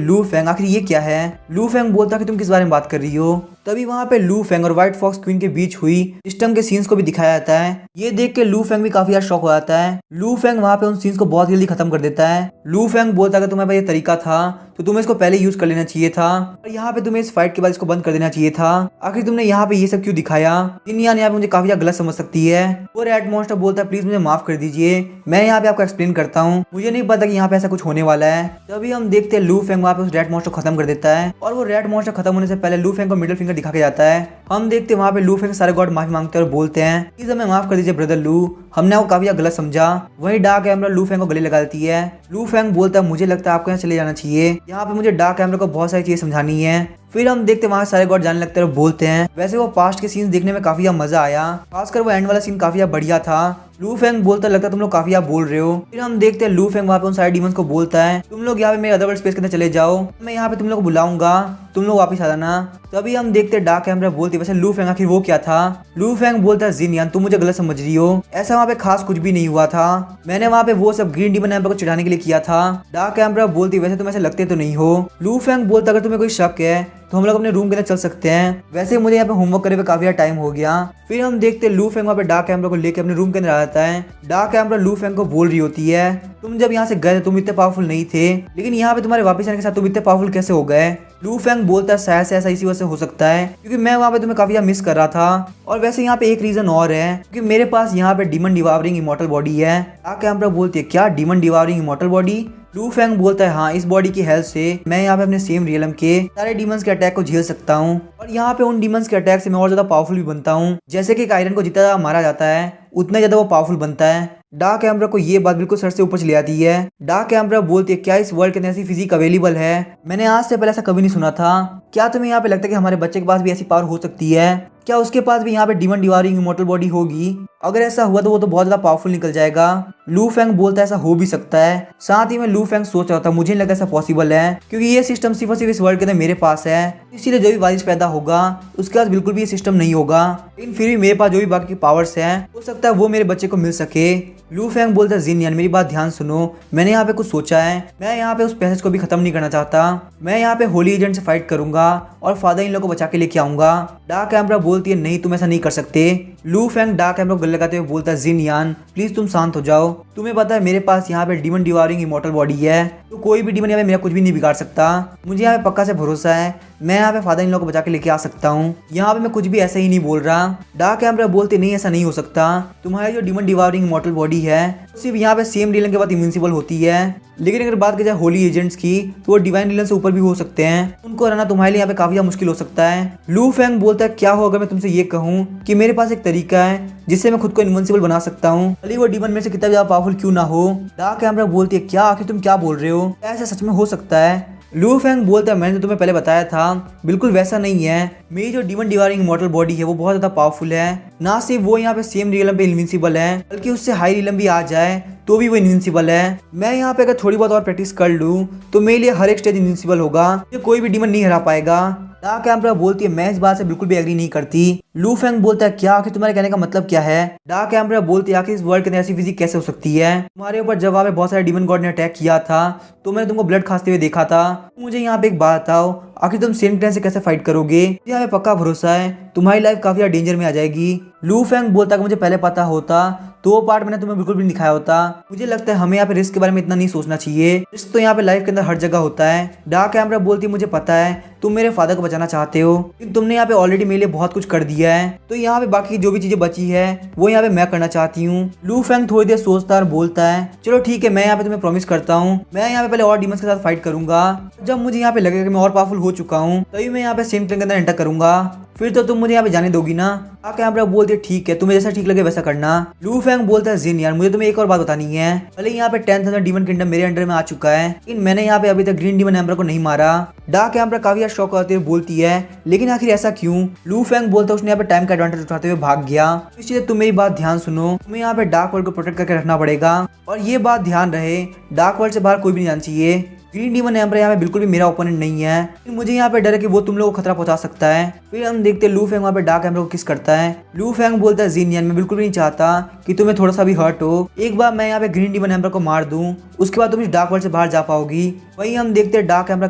लू फेंग आखिर ये क्या है? लू फेंग बोलता है कि तुम किस बारे में बात कर रही हो? तभी वहाँ पे लू फेंग और व्हाइट फॉक्स क्वीन के बीच हुई सिस्टम के सीन्स को भी दिखाया जाता है। ये देख के लू फेंग भी काफी ज्यादा शॉक हो जाता है। लू फेंग वहाँ पे उन सीन्स को बहुत जल्दी खत्म कर देता है। लू फेंग बोलता है कि तुम्हारे पास ये तरीका था तो तुम्हें इसको पहले यूज कर लेना चाहिए था और यहाँ पे तुम्हें इस फाइट के बाद इसको बंद कर देना चाहिए था। आखिर तुमने यहाँ पे ये सब क्यों दिखाया? जिन यान यहाँ पे मुझे काफी गलत समझ सकती है। वो रेड मॉन्स्टर बोलता है प्लीज मुझे माफ कर दीजिए, मैं यहाँ पे आपको एक्सप्लेन करता हूँ, मुझे नहीं पता कि यहाँ पे ऐसा कुछ होने वाला है। तभी हम देखते हैं लू फेंग वहाँ पे उस रेड मॉन्स्टर को खत्म कर देता है और वो रेड मॉन्स्टर खत्म होने से पहले लू फेंग को मिडिल फिंगर दिखा के जाता है। हम देखते हैं वहाँ पे लू फेंग सारे गॉड माफी मांगते हैं और बोलते हैं प्लीज हमें माफ कर दीजिए ब्रदर लू, हमने आपको काफी गलत समझा। वही डार्क एम्परर लू फेंग को गले लगा देती है। लू फेंग बोलता है मुझे लगता है आपको यहाँ चले जाना चाहिए, यहाँ पे मुझे डार्क एम्परर को बहुत सारी चीजें समझानी है। फिर हम देखते हैं वहाँ सारे गॉड जाने लगते हैं और बोलते हैं वैसे वो पास्ट के सीन्स देखने में काफी मजा आया, खासकर वो एंड वाला सीन काफी बढ़िया था। लू फेंग बोलता लगता है तुम लोग काफी बोल रहे हो। फिर हम देखते हैं लू फेंग वहाँ पे उन सारे डीमंस को बोलता है तुम लोग यहाँ पे मेरे अदरवर्ल्ड स्पेस के अंदर चले जाओ, मैं यहाँ पे तुम लोग को बुलाऊंगा, तुम लोग वापस आ जाना। तभी हम देखते हैं डार्क एम्परर बोलती है वैसे लू फेंग आखिर वो क्या था? लू फेंग बोलता है जिन यान तुम मुझे गलत समझ रही हो, ऐसा वहाँ पे खास कुछ भी नहीं हुआ था, मैंने वहाँ पे वो सब ग्रीन डीमन एम्परर को चिढ़ाने के लिए किया था। डार्क एम्परर बोलती वैसे तुम ऐसे लगते तो नहीं हो। लू फेंग बोलता अगर तुम्हें कोई शक है तो हम लोग अपने रूम के अंदर चल सकते हैं, वैसे मुझे यहाँ पे होमवर्क करे हुए काफी टाइम हो गया। फिर हम देखते हैं लू फेंग वहाँ पे डार्क एम्परर को लेकर अपने रूम के अंदर आ जाता है। डार्क एम्परर लू फेंग को बोल रही होती है तुम जब यहाँ से गए तुम इतने पावरफुल नहीं थे, लेकिन यहाँ पे तुम्हारे वापस आने के साथ तुम इतने पावरफुल कैसे हो गए? लू फेंग बोलता है शायद से ऐसा इसी वजह से हो सकता है क्योंकि मैं वहाँ पे तुम्हें काफी मिस कर रहा था, और वैसे यहाँ पे एक रीजन और है क्योंकि मेरे पास यहाँ पे डीमन डिवावरिंग इमॉर्टल बॉडी है। डार्क एम्परर बोलती है क्या demon devouring immortal body? Lu Feng बोलता है हाँ, इस बॉडी की हेल्प से मैं यहाँ पे अपने सेम रियलम के सारे डीमंस के अटैक को झेल सकता हूँ और यहाँ पे उन डीमंस के अटैक से मैं और ज्यादा पावरफुल भी बनता हूँ। जैसे कि एक आयरन को जितना ज्यादा मारा जाता है उतना ज्यादा वो पावरफुल बनता है। डार्क एम्परर को ये बात बिल्कुल सर से ऊपर चली आती है। डार्क एम्परर बोलती है क्या इस वर्ल्ड के अंदर ऐसी फिजिक अवेलेबल है? मैंने आज से पहले ऐसा कभी नहीं सुना था। क्या तुम्हें यहाँ पे लगता है कि हमारे बच्चे के पास भी ऐसी पावर हो सकती है? क्या उसके पास भी यहाँ पे डीमन डिवावरिंग इमॉर्टल बॉडी होगी? अगर ऐसा हुआ तो वो तो बहुत ज्यादा पावरफुल निकल जाएगा। लू फेंग बोलता है ऐसा हो भी सकता है। साथ ही में लू फेंग सोच रहा था मुझे नहीं लगता ऐसा पॉसिबल है क्योंकि ये सिस्टम सिर्फ और सिर्फ इस वर्ल्ड के अंदर मेरे पास है, इसीलिए जो भी वारिस पैदा होगा उसके पास बिल्कुल भी ये सिस्टम नहीं होगा, लेकिन फिर भी मेरे पास जो भी बाकी पावर्स हैं हो सकता है वो मेरे बच्चे को मिल सके। लू फेंग बोलता है जिन यान मेरी बात ध्यान सुनो, मैंने यहाँ पे कुछ सोचा है, मैं यहाँ पे उस पैसेज को भी खत्म नहीं करना चाहता, मैं यहाँ पे होली एजेंट से फाइट करूंगा और फादर इन लोग को बचा के लेके आऊंगा। डार्क एम्परर बोलती है नहीं तुम ऐसा नहीं कर सकते। लू फेंग डार्क एम्परर को गले लगाते हुए बोलता है जिन यान प्लीज तुम शांत हो जाओ, तुम्हें पता है मेरे पास यहाँ पे डीमन डिवावरिंग इमॉर्टल बॉडी है तो कोई भी डीमन यहाँ पे मेरा कुछ भी नहीं बिगाड़ सकता, मुझे यहाँ पे पक्का से भरोसा है, मैं यहाँ पे फादर इन लोग को बचा के लेके आ सकता हूँ, यहाँ पे मैं कुछ भी ऐसा ही नहीं बोल रहा। डार्क एम्परर बोलते नहीं ऐसा नहीं हो सकता, तुम्हारी जो डीमन डिवावरिंग इमॉर्टल बॉडी है सिर्फ यहाँ पे सेम रियलम के बाद इनविंसिबल होती है, लेकिन अगर बात की जाए होली एजेंट्स की तो वो डिवाइन रियलम से ऊपर भी हो सकते हैं, उनको रहना तुम्हारे लिए यहाँ पे काफी मुश्किल हो सकता है। लू फेंग बोलता है क्या होगा मैं तुमसे ये कहूँ कि मेरे पास एक तरीका है जिससे मैं खुद को इनविंसिबल बना सकता हूँ, भले वो डीमन में से कितना ज्यादा पावरफुल क्यों ना हो। डार्क एम्परर बोलती है क्या आखिर तुम क्या बोल रहे हो, क्या ऐसा सच में हो सकता है? लू फेंग बोलता है मैंने तुम्हें पहले बताया था बिल्कुल वैसा नहीं है, मेरी जो डीमन डिवावरिंग इमॉर्टल बॉडी है वो बहुत ज्यादा पावरफुल है, ना सिर्फ वो यहाँ पे सेम रियलम पे इनविंसिबल है बल्कि उससे हाई रियलम भी आ जाए तो भी वो इनविंसिबल है। मैं यहाँ पे अगर थोड़ी बहुत और प्रैक्टिस कर लूँ तो मेरे लिए हर एक स्टेज इनविंसिबल होगा, ये कोई भी डीमन नहीं हरा पाएगा। डार्क एम्परर बोलती है मैं इस बात से बिल्कुल भी एग्री नहीं करती, लू फेंग बोलता है क्या, आखिर तुम्हारे कहने का मतलब क्या है। डार्क एम्परर बोलती है आखिर इस वर्ल्ड के अंदर ऐसी फिजिक कैसे हो सकती है। तुम्हारे ऊपर जब वहाँ पे बहुत सारे डीमन गॉड ने अटैक किया था तो मैंने तुमको ब्लड खाते हुए देखा था। मुझे यहाँ पे एक बात बताओ, आखिर तुम सेंट क्लैन से कैसे फाइट करोगे। यहाँ पे पक्का भरोसा है तुम्हारी लाइफ काफी ज्यादा डेंजर में आ जाएगी। लू फेंग बोलता कि मुझे पहले पता होता तो वो पार्ट मैंने तुम्हें बिल्कुल भी नहीं दिखाया होता। मुझे लगता है हमें यहाँ पे रिस्क के बारे में इतना नहीं सोचना चाहिए, रिस्क तो यहाँ पे लाइफ के अंदर हर जगह होता है। डार्क एम्परर बोलती है मुझे पता है तुम मेरे फादर को बचाना चाहते हो, लेकिन तुमने यहाँ पे ऑलरेडी मेरे लिए बहुत कुछ कर दिया है, तो यहाँ पे बाकी जो भी चीजें बची है वो यहाँ पे मैं करना चाहती हूँ। लू फेंग थोड़ी देर सोचता और बोलता है चलो ठीक है, मैं यहाँ पे तुम्हें प्रॉमिस करता हूँ मैं यहाँ पे पहले और डीमंस के साथ फाइट करूंगा। जब मुझे यहाँ पे लगेगा कि मैं और पावरफुल हो चुका हूँ तभी मैं यहाँ पे सेंट क्लैन के अंदर एंटर करूंगा, फिर तो तुम मुझे यहाँ पे जाने दोगी ना। डार्क एम्परर बोलते है ठीक है, तुम्हें जैसा ठीक लगे वैसा करना। लू फेंग बोलता है जिन यार मुझे तुम्हें एक और बात बतानी है, भले यहाँ पे 10,000 डीमन किंगडम मेरे अंडर में आ चुका है लेकिन मैंने यहाँ पे अभी तक ग्रीन डीमन एम्परर को नहीं मारा। डार्क एम्परर काफी शौक होते हुए बोलती है लेकिन आखिर ऐसा क्यों। लू फेंग बोलता है उसने यहाँ पे टाइम का एडवांटेज उठाते हुए भाग गया। इसलिए तुम मेरी बात ध्यान सुनो, तुम्हें यहाँ पे डार्क वर्ल्ड को प्रोटेक्ट करके रखना पड़ेगा और ये बात ध्यान रहे डार्क वर्ल्ड से बाहर कोई भी नहीं जाना चाहिए। ग्रीन डीमन एम्परर यहाँ पे बिल्कुल भी मेरा ओपोनेंट नहीं है, मुझे यहाँ पे डर है कि वो तुम लोगों को खतरा पहुंचा सकता है। फिर हम देखते हैं लू फेंग वहाँ पे डार्क एम्परर को किस करता है। लू फेंग बोलता है जिन यान मैं बिल्कुल भी नहीं चाहता कि तुम्हें थोड़ा सा भी हर्ट हो, एक बार मैं यहाँ पे ग्रीन डीमन एम्परर को मार दूं उसके बाद तुम इस डार्क वर्ल्ड से बाहर जा पाओगी। वहीं हम देखते हैं डार्क एम्परर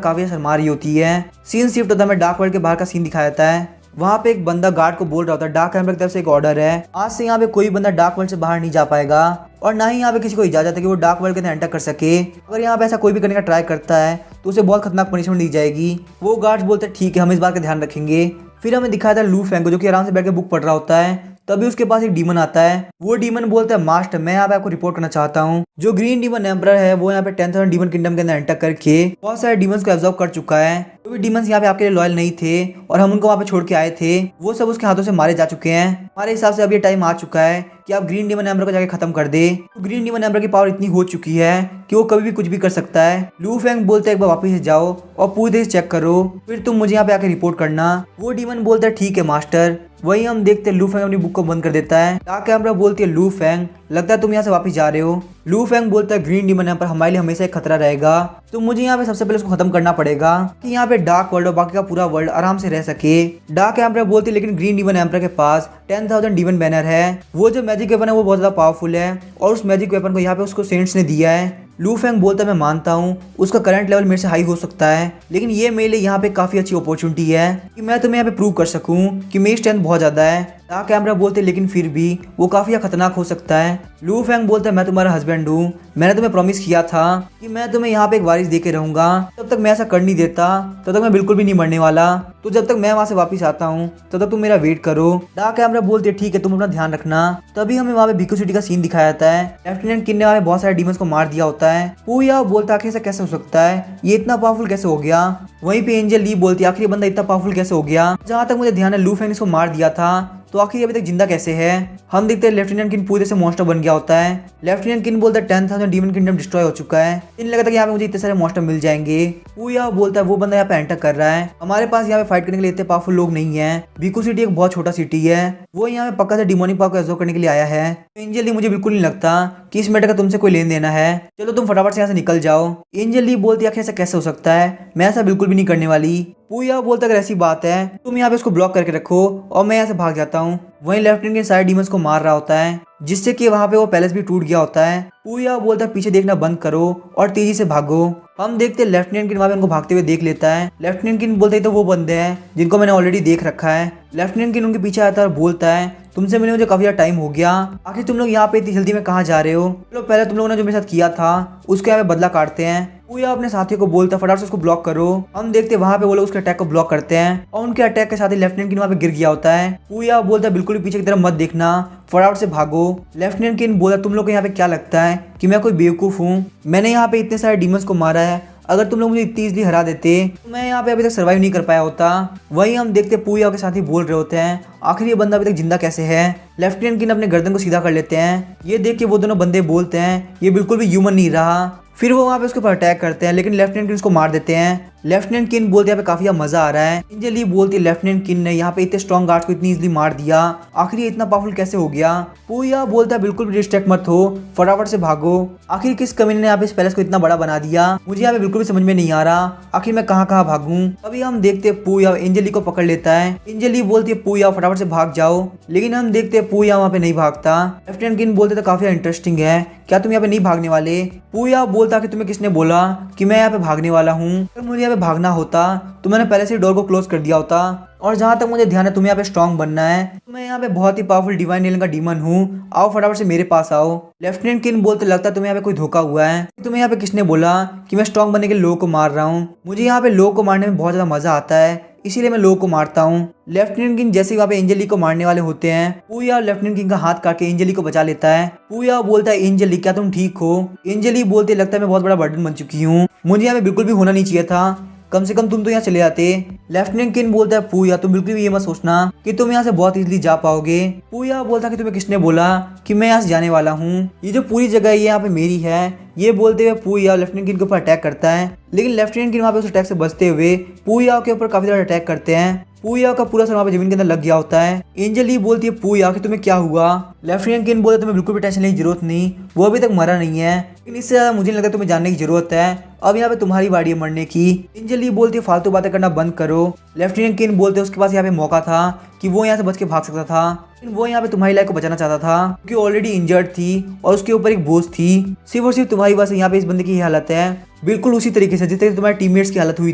काफी शर्मा रही होती है। सीन शिफ्ट होता है, डार्क वर्ल्ड के बाहर का सीन दिखाया जाता है। वहाँ पे एक बंदा गार्ड को बोल रहा होता है डार्क एम्परर की तरफ से एक ऑर्डर है, आज से यहाँ पे कोई बंदा डार्क वर्ल्ड से बाहर नहीं जा पाएगा और ना ही यहाँ पे किसी को इजाजत है कि वो डार्क वर्ल्ड के अंदर एंटर कर सके। अगर यहाँ पे ऐसा कोई भी करने का ट्राई करता है तो उसे बहुत खतरनाक पनिशमेंट दी जाएगी। वो गार्ड्स बोलते हैं ठीक है हम इस बात का ध्यान रखेंगे। फिर हमें दिखाया था लू फेंग को जो कि आराम से बैठ के बुक पढ़ रहा होता है, तभी उसके पास एक डीमन आता है। वो डीमन बोलता है मास्टर मैं यहाँ पे आपको रिपोर्ट करना चाहता हूँ, जो ग्रीन डीमन एम्परर है वो यहाँ पे 10,000 डीमन किंगडम के अंदर एंटर करके बहुत सारे डीमंस को एब्जॉर्ब कर चुका है। तो भी डीमंस यहाँ पे आपके लिए लॉयल नहीं थे और हम उनको वहाँ पे छोड़ के आए थे, वो सब उसके हाथों से मारे जा चुके हैं। हमारे हिसाब से अब ये टाइम आ चुका है कि आप ग्रीन डीमन एम्परर को जाके खत्म कर दे। तो ग्रीन डीमन एम्परर की पावर इतनी हो चुकी है कि वो कभी भी कुछ भी कर सकता है। लू फेंग बोलते एक बार वापस से जाओ और पूरी तरह चेक करो, फिर तुम मुझे यहाँ पे आके रिपोर्ट करना। वो डीमन बोलता है ठीक है मास्टर। वही हम देखते हैं लू फेंग अपनी बुक को बंद कर देता है। डार्क एम्परर बोलती है लू फेंग लगता है तुम यहाँ से वापस जा रहे हो। लू फेंग बोलता है ग्रीन डीमन एम्परर हमारे लिए हमेशा एक खतरा रहेगा, तो मुझे यहाँ पे सबसे पहले उसको खत्म करना पड़ेगा कि यहाँ पे डार्क वर्ल्ड और बाकी का पूरा वर्ल्ड आराम से रह सके। डार्क एम्परर बोलती है लेकिन ग्रीन डीमन एम्परर के पास 10,000 डीमन बैनर है, वो जो मैजिक वेपन है वो बहुत ज्यादा पावरफुल है और उस मैजिक वेपन को यहाँ पे उसको सेंट्स ने दिया है। लू फेंग बोलता है मैं मानता हूँ उसका करंट लेवल मेरे से हाई हो सकता है, लेकिन ये मेरे लिए यहाँ पे काफी अच्छी अपॉर्चुनिटी है कि मैं तुम्हें यहाँ पे प्रूव कर सकूँ कि मेरी स्ट्रेंथ बहुत ज्यादा है। डार्क एम्परर बोलते लेकिन फिर भी वो काफी खतरनाक हो सकता है। लू फेंग बोलता है मैं तुम्हारा हस्बैंड हूँ, मैंने तुम्हें प्रॉमिस किया था कि मैं तुम्हें यहाँ पे एक वारिस देके रहूंगा, तब तक मैं ऐसा कर नहीं देता, तब तक मैं बिल्कुल भी नहीं मरने वाला, तो जब तक मैं वहाँ से वापस आता हूँ तब तक तुम मेरा वेट करो। डार्क एम्परर बोलते ठीक है तुम अपना ध्यान रखना। तभी हमें वहाँ पे भिक्खू सिटी का सीन दिखाया जाता है। लेफ्टिनेंट किन ने वहाँ पे बहुत सारे डीमंस को मार दिया होता है। पूया बोलता आखिर ऐसा कैसे हो सकता है, ये इतना पावरफुल कैसे हो गया। वहीं पे एंजल ली बोलती आखिर ये बंदा इतना पावरफुल कैसे हो गया। जहाँ तक मुझे ध्यान है लू फेंग इसको मार दिया था, तो आखिर अभी तक जिंदा कैसे है। हम देखते हैं लेफ्टिनेंट किन पूरे से मॉन्स्टर बन गया होता है। लेफ्टिनेंट किन बोलता है 10,000 डीमन किंगडम डिस्ट्रॉय हो चुका है, इन लगा था कि यहाँ पे मुझे इतने सारे मॉन्स्टर मिल जाएंगे। पूया बोलता है वो बंदा यहाँ पे एंटर कर रहा है, हमारे पास यहाँ पे फाइट करने के लिए इतने पावरफुल लोग नहीं है। भिक्खू सिटी एक बहुत छोटा सिटी है, वो यहाँ पे पक्का से डिमोनिक पावर को एब्जॉर्ब करने के लिए आया है। एंजल ली मुझे बिल्कुल नहीं लगता कि इस मैटर का तुमसे कोई लेन देना है, चलो तुम फटाफट से यहाँ से निकल जाओ। एंजल ली बोलती है ऐसा कैसे हो सकता है, मैं ऐसा बिल्कुल भी नहीं करने वाली। पूया बोलता अगर ऐसी बात है तुम यहाँ पे उसको ब्लॉक करके रखो और मैं यहाँ से भाग जाता हूँ। वहीं लेफ्टिनेंट के सारे डीमंस को मार रहा होता है, जिससे कि वहाँ पे वो पैलेस भी टूट गया होता है। पूया बोलता है पीछे देखना बंद करो और तेजी से भागो। हम देखते हैं लेफ्टिनेंट किन वहाँ पे उनको भागते हुए देख लेता है। लेफ्टिनेंट किन बोलते हैं तो वो बंदे हैं जिनको मैंने ऑलरेडी देख रखा है। लेफ्टिनेंट किन उनके पीछे आता है और बोलता है तुमसे मिले मुझे काफी ज्यादा टाइम हो गया, आखिर तुम लोग यहाँ पे इतनी जल्दी में कहाँ जा रहे हो। चलो पहले तुम लोगों ने जो मेरे साथ किया था उसके यहाँ पे बदला काटते हैं। पूया अपने साथियों को बोलता है फटाफट से उसको ब्लॉक करो। हम देखते हैं वहाँ पे वो लोग उसके अटैक को ब्लॉक करते हैं और उनके अटैक के साथ ही लेफ्टिनेंट किन वहाँ पे गिर गया होता है। पूया बोलता है बिल्कुल भी पीछे की तरफ मत देखना, फटाफट से भागो। लेफ्टिनेंट किन बोला तुम लोग को यहाँ पे क्या लगता है कि मैं कोई बेवकूफ हूँ, मैंने यहाँ पे इतने सारे डीमंस को मारा है, अगर तुम लोग मुझे इतनी इजली हरा देते तो मैं यहाँ पे अभी तक सर्वाइव नहीं कर पाया होता। वही हम देखते पूया के साथ ही बोल रहे होते हैं आखिर ये बंदा अभी तक जिंदा कैसे है। लेफ्टिनेंट किन अपने गर्दन को सीधा कर लेते हैं, ये देख के वो दोनों बंदे बोलते हैं ये बिल्कुल भी ह्यूमन नहीं रहा। फिर वो वहाँ पे उसके ऊपर अटैक करते हैं, लेकिन लेफ्टिनेंट किन उसको मार देते हैं। लेफ्टिनेंट किन बोलते हैं यहाँ पे काफी मजा आ रहा है। एंजल ली बोलती है लेफ्टिनेंट किन ने यहाँ पे इतने स्ट्रॉन्ग गार्ड्स को इतनी इजीली मार दिया, आखिर ये इतना पावरफुल कैसे हो गया। पूया बोलता है बिल्कुल भी डिस्ट्रैक्ट मत हो, फटाफट से भागो। आखिर किस कमीने ने यहाँ पे इस पैलेस को इतना बड़ा बना दिया, मुझे यहाँ पे बिल्कुल भी समझ में नहीं आ रहा, आखिर मैं कहाँ कहाँ भागूं। अभी हम देखते हैं पूया एंजल ली को पकड़ लेता है। एंजल ली बोलती है पूया फटाफट से भाग जाओ, लेकिन हम देखते हैं पूया वहाँ पे नहीं भागता। लेफ्टिनेंट किन बोलते तो काफी इंटरेस्टिंग है, क्या तुम यहाँ पे नहीं भागने वाले। पूया बोलता कि तुम्हें किसने बोला कि मैं यहाँ पे भागने वाला हूँ, अगर मुझे यहाँ पे भागना होता तो मैंने पहले से डोर को क्लोज कर दिया होता। और जहाँ तक मुझे ध्यान है तुम्हें यहाँ पे स्ट्रॉन्ग बनना है, तो मैं यहाँ पे बहुत ही पावरफुल डिवाइन एलियन का डीमन हूँ, आओ फटाफट से मेरे पास आओ। लेफ्टिनेंट किन बोलते लगता है तुम्हें यहाँ पे कोई धोखा हुआ है, तुम्हें यहाँ पे किसने बोला कि मैं स्ट्रॉन्ग बनने के लोगों को मार रहा हूँ। मुझे यहाँ पे लोगों को मारने में बहुत ज्यादा मजा आता है, इसीलिए मैं लोगों को मारता हूँ। लेफ्टिनेंट किंग जैसे ही वहाँ पे एंजल ली को मारने वाले होते हैं, पूया लेफ्टिनेंट किंग का हाथ काट के एंजल ली को बचा लेता है। पूया बोलता है एंजल ली क्या तुम ठीक हो। एंजल ली बोलते लगता है मैं बहुत बड़ा बर्डन बन चुकी हूँ, मुझे यहाँ पे बिल्कुल भी होना नहीं चाहिए था, कम से कम तुम तो यहाँ चले आते। लेफ्टिनेंट किन बोलता है पूया तुम बिल्कुल भी ये मत सोचना कि तुम यहाँ से बहुत इजीली जा पाओगे। पूया बोलता है कि तुम्हें किसने बोला कि मैं यहाँ से जाने वाला हूँ, ये जो पूरी जगह है ये यहाँ पे मेरी है। ये बोलते हुए पूया लेफ्टिनेंट किन के ऊपर अटैक करता है, लेकिन लेफ्टिनेंट किन वहाँ पे उस अटैक से बचते हुए पूया के ऊपर काफी ज्यादा अटैक करते हैं। पूया का पूरा सर वहाँ पे जमीन के अंदर लग गया होता है। एंजल ली बोलती है पूया कि तुम्हें क्या हुआ। लेफ्टिनेंट किन बोलते तुम्हें बिल्कुल भी टेंशन लेने की जरूरत नहीं, वो अभी तक मरा नहीं है, लेकिन इससे ज्यादा मुझे नहीं लगता तुम्हें जानने की जरूरत है, अब यहाँ पे तुम्हारी बारी है मरने की। एंजल ली बोलती है फालतू बातें करना बंद करो। लेफ्टिनेंट किन बोलते उसके पास यहाँ पे मौका था कि वो यहाँ से बच के भाग सकता था, लेकिन वो यहाँ पे तुम्हारी लाइफ को बचाना चाहता था, क्योंकि ऑलरेडी इंजर्ड थी और उसके ऊपर एक बोझ थी। सिर्फ और सिर्फ तुम्हारी वजह से यहाँ पे इस बंदे की हालत है, बिल्कुल उसी तरीके से जिस तरीके से तुम्हारे टीममेट्स की हालत हुई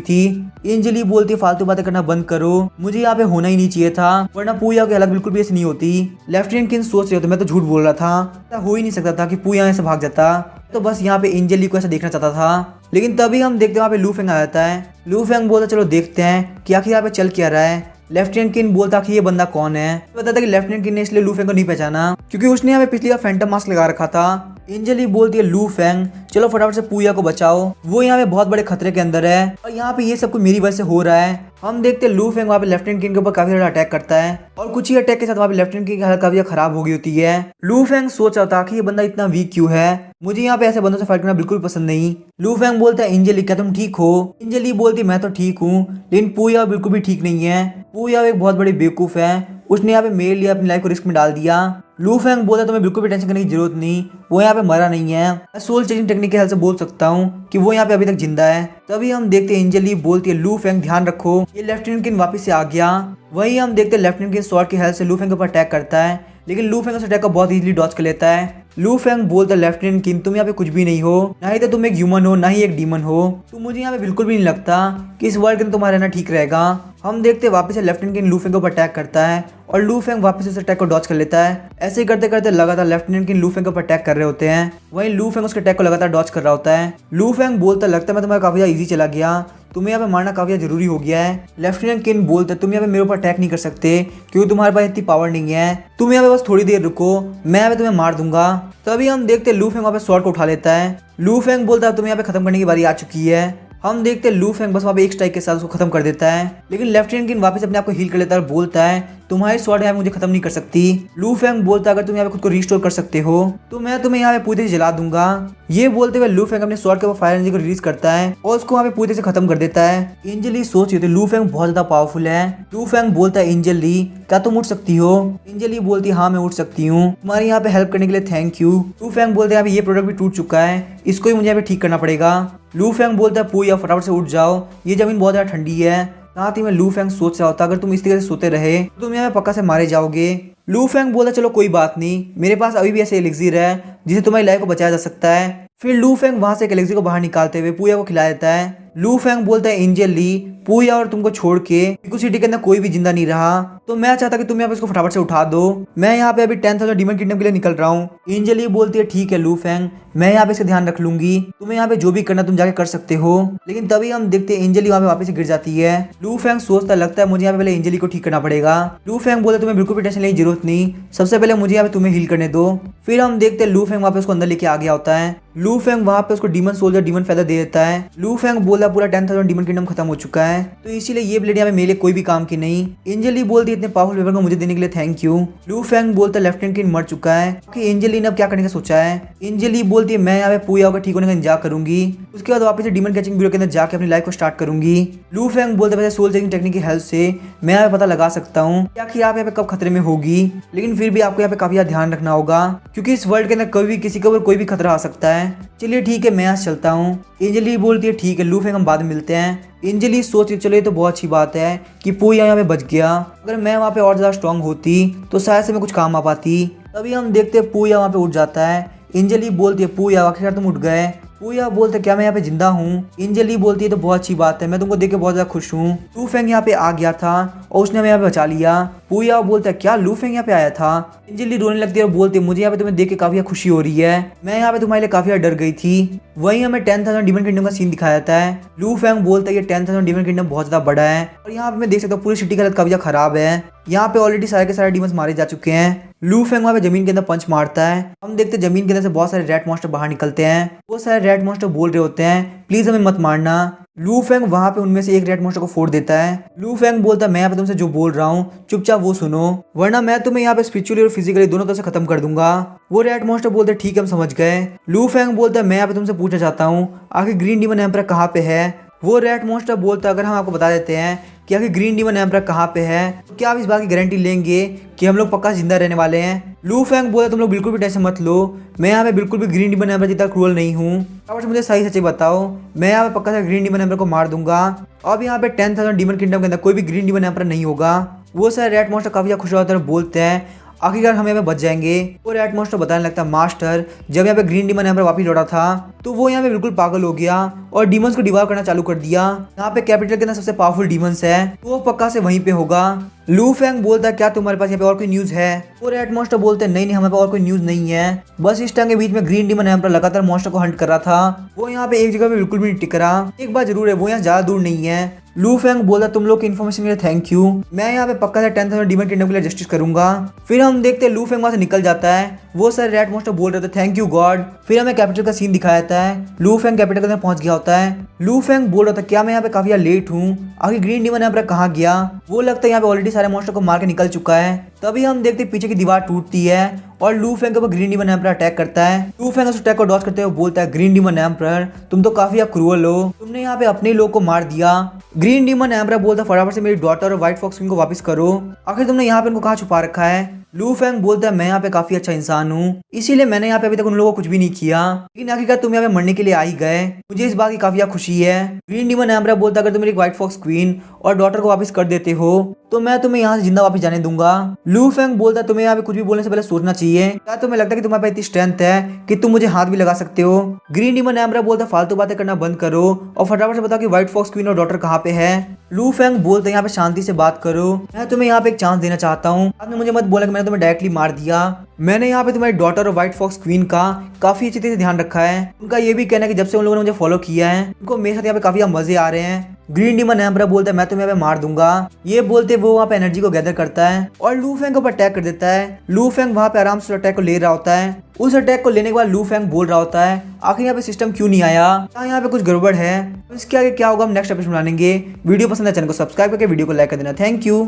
थी। एंजल ली बोलती है फालतू बातें करना बंद करो, मुझे यहाँ पे होना ही नहीं चाहिए था, वरना पूया की हालत बिल्कुल भी ऐसी नहीं होती। लेफ्टिनेंट किन सोच रहे हो तो मैं तो झूठ बोल रहा था, ऐसा हो ही नहीं सकता था कि पूया यहाँ से भाग जाता, तो बस यहाँ पे एंजल ली को ऐसा देखना चाहता था। लेकिन तभी हम देखते हैं वहाँ पे लू फेंग आ जाता है। लू फेंग बोलता चलो देखते हैं कि आखिर यहाँ पे चल क्या रहा है। लेफ्टिनेंट किन बोलता कि ये बंदा कौन है, बताता कि लेफ्टिनेंट किन ने इसलिए लू फेंग को नहीं पहचाना क्योंकि उसने यहाँ पे पिछली बार फैंटम मास्क लगा रखा था। एंजल ली बोलती है लू फेंग चलो फटाफट से पूया को बचाओ, वो यहाँ पे बहुत बड़े खतरे के अंदर है और यहाँ पे ये सब कुछ मेरी वजह से हो रहा है। हम देखते हैं लू फेंग वहाँ पे लेफ्टिनेंट किन के ऊपर काफी ज्यादा अटैक करता है और कुछ ही अटैक के साथ वहाँ पे लेफ्टिनेंट किन की हालत काफी खराब हो गई होती है। लू फेंग सोच रहा था कि ये बंदा इतना वीक क्यों है, मुझे यहाँ पे ऐसे बंदों से फाइट करना बिल्कुल पसंद नहीं। लू फेंग बोलता है एंजल ली क्या तुम ठीक हो। एंजल ली बोलती मैं तो ठीक हूँ, लेकिन पूया बिल्कुल भी ठीक नहीं है। पूया एक बहुत बड़ी बेवकूफ है, उसने यहाँ पे मेरे लिए अपनी लाइफ को रिस्क में डाल दिया। लू फेंग बोलता तुम्हें बिल्कुल भी टेंशन करने की जरूरत नहीं, वो यहाँ पे मरा नहीं है, मैं सोल चेंजिंग टेक्निक के हेल्प से बोल सकता हूँ कि वो यहाँ पे अभी तक जिंदा है। तभी हम देखते हैं एंजल ली बोलती है लू फेंग ध्यान रखो ये लेफ्टिनेंट किन वापस से आ गया। वही हम देखते हैं लेफ्टिनेंट किन स्वॉर्ड की हेल्प से लू फेंग के ऊपर अटैक करता है, लेकिन लू फेंग उस अटैक को बहुत इजीली डॉज कर लेता है। लू फेंग बोलता है लेफ्टिनेंट किन तुम यहाँ पे कुछ भी नहीं हो, ना ही तो तुम एक ह्यूमन हो ना ही एक डीमन हो, तो मुझे यहाँ पे बिल्कुल भी नहीं लगता कि इस वर्ल्ड के अंदर तुम्हारा रहना ठीक रहेगा। हम देखते हैं वापस से लेफ्टिनेंट किन लू फेंग के ऊपर अटैक करता है और लू फेंग वापस इस अटैक को डॉज कर लेता है। ऐसे ही करते करते लगातार लेफ्टिनेंट किन लू फेंग के ऊपर अटैक कर रहे होते हैं, वहीं लू फेंग उसके अटैक को लगातार डॉज कर रहा होता है। लू फेंग बोलता लगता है मैं तुम्हारा काफी ज्यादा इजी चला गया, तुम्हें यहाँ पे मारना काफी जरूरी हो गया है। लेफ्टिनेंट किन बोलते तुम यहाँ पे मेरे ऊपर अटैक नहीं कर सकते क्योंकि तुम्हारे पास इतनी पावर नहीं है, तुम यहाँ पे बस थोड़ी देर रुको मैं यहाँ पे तुम्हें मार दूंगा। तभी हम देखते लू फेंग वहाँ पे स्वॉर्ड को उठा लेता है। लू फेंग बोलता है तुम्हें यहाँ पे खत्म करने की बारी आ चुकी है। हम देखते हैं लू फेंग बस वहाँ पे एक स्ट्राइक के साथ उसको खत्म कर देता है, लेकिन लेफ्टिनेंट किन वापस अपने आप को हील कर लेता है और बोलता है तुम्हारी स्वॉर्ड यहाँ मुझे खत्म नहीं कर सकती। लू फेंग बोलता है अगर तुम यहाँ पे खुद को रिस्टोर कर सकते हो तो मैं तुम्हें यहाँ पे पूरी तरह से जला दूंगा। ये बोलते हुए लू फेंग अपने स्वॉर्ड के ऊपर फायर एनर्जी को रिलीज करता है और उसको वहाँ पे पूरी तरह से खत्म कर देता है। एंजल ली सोच रही थी लू फेंग बहुत ज्यादा पावरफुल है। लू फेंग बोलता है एंजल ली क्या तुम उठ सकती हो। एंजल ली बोलती है हाँ मैं उठ सकती हूँ, तुम्हारी यहाँ पे हेल्प करने के लिए थैंक यू। लू फेंग बोलते हैं ये प्रोडक्ट भी टूट चुका है, इसको ही मुझे यहाँ पे ठीक करना पड़ेगा। लू फेंग बोलता है पूया फटाफट से उठ जाओ, ये जमीन बहुत ज्यादा ठंडी है। साथ ही में लू फेंग सोच रहा होता अगर तुम इस तरीके से सोते रहे तो तुम यहाँ पे पक्का से मारे जाओगे। लू फेंग बोलता चलो कोई बात नहीं, मेरे पास अभी भी ऐसे एलिक्सिर है जिसे तुम्हारी लाइफ को बचाया जा सकता है। फिर लू फेंग वहां से एक एलिक्सिर को बाहर निकालते हुए पूया को खिला देता है। लू फेंग बोलता है एंजल ली पूया और तुमको छोड़ के पिकू सिटी के अंदर कोई भी जिंदा नहीं रहा, तो मैं चाहता कि तुम यहाँ पे इसको फटाफट से उठा दो, मैं यहाँ पे अभी 10,000 डीमन किंगडम के लिए निकल रहा हूँ। एंजल ली बोलती है ठीक है लू फेंग मैं यहाँ पे इसका ध्यान रख लूंगी, तुम्हें यहाँ पे जो भी करना तुम जाके कर सकते हो। लेकिन तभी हम देखते हैं एंजल ली वहाँ पे वापस से गिर जाती है। लू फेंग सोचता लगता है मुझे यहाँ पे पहले एंजल ली को ठीक करना पड़ेगा। लू फेंग बोलता तुम्हें बिल्कुल भी टेंशन लेने की जरूरत नहीं, सबसे पहले मुझे यहाँ पे तुम्हें हील करने दो। फिर हम देखते हैं लू फेंग वहाँ पे उसको अंदर लेके आ गया होता है। लू फेंग वहाँ पे उसको डीमन सोल्जर डीमन फेदर दे देता है। लू फेंग बोला बोला पूरा 10,000 डीमन किंगडम खत्म हो चुका है, तो इसीलिए ये ब्लेड यहाँ पे मेरे लिए कोई भी काम की नहीं। एंजल ली बोलती है इतने पावरफुल वेपन को मुझे देने के लिए थैंक यू। लू फैंग बोलता है लेफ्टिनेंट किंग मर चुका है कि एंजल ली ने अब क्या करने का सोचा है। एंजल ली बोलती है मैं यहाँ पे पूया होकर ठीक होने का इंतजार करूंगी, उसके बाद वापस से डीमन कैचिंग ब्यूरो के अंदर जाके अपनी लाइफ को स्टार्ट करूंगी। लू फैंग बोलते वैसे सोल चेकिंग टेक्निक की हेल्प से मैं यहाँ पे पता लगा सकता हूँ कि आप यहाँ पे कब खतरे में होगी, लेकिन फिर भी आपको यहाँ पे काफी ध्यान रखना होगा क्योंकि इस वर्ल्ड के अंदर कभी भी किसी के ऊपर कोई भी खतरा आ सकता है। चलिए ठीक है मैं यहाँ चलता हूँ। एंजली बोलती है ठीक है लू फैंग हम बाद में मिलते हैं। एंजली सोच के चलो ये तो बहुत अच्छी बात है कि पूया यहाँ पे बच गया, अगर मैं वहाँ पे और ज्यादा स्ट्रांग होती तो शायद से मैं कुछ काम आ पाती। तभी हम देखते हैं पूया वहाँ पे उठ जाता है। एंजली बोलती है पूया आखिरकार तुम उठ गए। पूया बोलते क्या मैं यहाँ पे जिंदा हूँ। एंजली बोलती है तो बहुत अच्छी बात है, मैं तुमको देख के बहुत ज्यादा खुश हूँ। लू फैंग यहाँ पे आ गया था और उसने हमें यहाँ पे बचा लिया। पूया बोलता है क्या लू फैंग यहाँ पे आया था। एंजली रोने लगती है और बोलती है मुझे यहाँ पे तुम्हें देख के काफी खुशी हो रही है, मैं यहाँ पे तुम्हारे लिए काफी डर गई थी। वहीं हमें 10,000 डीमन किंगडम का सीन दिखाया जाता है। लू फैंग बोलता है ये 10,000 डीमन किंगडम बहुत ज्यादा बड़ा है और यहाँ पे मैं देख सकता हूँ पूरी सिटी की हालत काफी ज्यादा खराब है। यहाँ पे ऑलरेडी सारे के सारे डीमंस मारे जा चुके हैं। लू फैंग वहाँ पे जमीन के अंदर पंच मारता है। हम देखते हैं जमीन के अंदर से बहुत सारे रेड मॉन्स्टर बाहर निकलते हैं। वो सारे रेड मॉन्स्टर बोल रहे होते हैं प्लीज हमें मत मारना। लू फैंग वहाँ पे उनमें से एक रेड मॉन्स्टर को फोड़ देता है। लू फैंग बोलता है मैं यहाँ पे तुमसे जो बोल रहा हूँ चुपचाप वो सुनो, वरना मैं तुम्हें यहाँ पे स्पिरिचुअली और फिजिकली दोनों तरह से खत्म कर दूंगा। वो रेड मॉन्स्टर बोलते हैं ठीक है हम समझ गए। लू फैंग बोलता है मैं यहाँ पे तुमसे पूछना चाहता हूँ आखिर ग्रीन डीमन एम्परर कहाँ पे है। वो रेड मॉन्स्टर बोलता है अगर हम आपको बता देते हैं कि आखिर ग्रीन डीमन एम्परर कहाँ पे है तो क्या आप इस बात की गारंटी लेंगे कि हम लोग पक्का जिंदा रहने वाले हैं। लू फैंग बोला तुम लोग बिल्कुल भी टेंशन मत लो, मैं यहाँ पे बिल्कुल भी ग्रीन डीमन एम्परर जितना क्रूअल नहीं हूँ। मुझे सही सच्ची बताओ, मैं यहाँ पे पक्का से ग्रीन डीमन एम्परर को मार दूंगा। अब यहाँ पे 10,000 डीमन किंगडम के अंदर कोई भी ग्रीन डीमन एम्परर नहीं होगा। वो सारे रेड मॉन्स्टर काफी खुश होते हैं, बोलते हैं आखिरकार हम यहाँ पे बच जाएंगे। वो रेड मॉन्स्टर बताने लगता है मास्टर जब यहाँ पे ग्रीन डीमन एम्परर वापस लौटा था तो वो यहाँ पे बिल्कुल पागल हो गया और डीमंस को डिवाइड करना चालू कर दिया। यहाँ पे कैपिटल के अंदर सबसे पावरफुल डीमंस है तो वो पक्का से वहीं पे होगा। लू फैंग बोलता है क्या तुम्हारे पास यहाँ पे और कोई न्यूज है। वो रेड मॉन्स्टर बोलते हैं नहीं नहीं हमारे पास और कोई न्यूज नहीं है, बस इस टाइम के बीच में ग्रीन डीमन एम्परर लगातार मॉन्स्टर को हंट कर रहा था, वो यहाँ पे एक जगह पे बिल्कुल भी नहीं टिक रहा। एक बात जरूर है वो यहाँ ज्यादा दूर नहीं है। लू फैंग बोलता तुम लोग की इन्फॉर्मेशन के लिए थैंक यू, मैं यहाँ पे पक्का से 10,000 डीमन किंगडम के लिए जस्टिस करूंगा। फिर हम देखते हैं लू फैंग वहां से निकल जाता है। वो सारे रेड मॉन्स्टर बोल रहे थे थैंक यू गॉड। फिर हमें कैपिटल का सीन दिखाया जाता है। लू फैंग कैपिटल के अंदर पहुंच गया होता है। लू फैंग बोल रहा था क्या मैं यहाँ पे काफी लेट हूँ, आखिर ग्रीन डीमन एम्परर कहाँ गया। वो लगता है यहाँ पे ऑलरेडी सारे मॉन्स्टर को मार के निकल चुका है। तभी हम देखते पीछे की दीवार टूटती है और लू फैंग के ऊपर ग्रीन डीमन एम्परर अटैक करता है। लू फैंग उस अटैक को डॉज करते हुए बोलता है ग्रीन डीमन एम्परर तुम तो काफी क्रूअल हो, तुमने यहाँ पे अपने लोग को मार दिया। ग्रीन डीमन एम्परर बोलता फटाफट से मेरी डॉटर और व्हाइट फॉक्स क्वीन को वापस करो, आखिर तुमने यहाँ पे इनको कहाँ छुपा रखा है। लू फैंग बोलता है मैं यहाँ पे काफी अच्छा इंसान हूँ इसीलिए मैंने यहाँ पे अभी तक उन लोगों को कुछ भी नहीं किया, लेकिन आखिरकार तुम यहाँ पे मरने के लिए आ ही गए, मुझे इस बात की काफी खुशी है। ग्रीन डीमन एम्परर बोलता अगर तुम मेरी व्हाइट फॉक्स क्वीन और डॉटर को वापस कर देते हो तो मैं तुम्हें यहाँ से जिंदा वापस जाने दूंगा। लू फैंग बोलता तुम्हें यहाँ पे कुछ भी बोलने से पहले सोचना चाहिए, क्या तुम्हें लगता है कि तुम्हारे पास इतनी स्ट्रेंथ है कि तुम मुझे हाथ भी लगा सकते हो। ग्रीन डीमन एम्परर बोलता फालतू बातें करना बंद करो और फटाफट से बताओ कि व्हाइट फॉक्स क्वीन और डॉटर कहाँ पे है। लू फैंग बोलते यहाँ पे शांति से बात करो, मैं तुम्हें यहाँ पे एक चांस देना चाहता हूँ, आपने मुझे मत बोला कि मैंने तुम्हें डायरेक्टली मार दिया। मैंने यहाँ पे तुम्हारी डॉटर और व्हाइट फॉक्स क्वीन का काफी अच्छी तरह से ध्यान रखा है। उनका ये भी कहना है कि जब से उन लोगों ने मुझे फॉलो किया है उनको मेरे साथ यहाँ पे काफी मजे आ रहे हैं। ग्रीन डीमन एम्परर बोलता है मैं तुम्हें यहाँ पे मार दूंगा। ये बोलते वो वहाँ पे एनर्जी को गैदर करता है और लू फैंग के ऊपर अटैक कर देता है। लू फैंग वहाँ पे आराम से अटैक को ले रहा होता है। उस अटैक को लेने के बाद लू फैंग बोल रहा होता है आखिर यहाँ पे सिस्टम क्यों नहीं आया, यहाँ पे कुछ गड़बड़ है। इसके आगे क्या होगा हम नेक्स्ट एपिसोड में जानेंगे। वीडियो पसंद है चैनल को सब्सक्राइब करके वीडियो को लाइक कर देना। Thank you.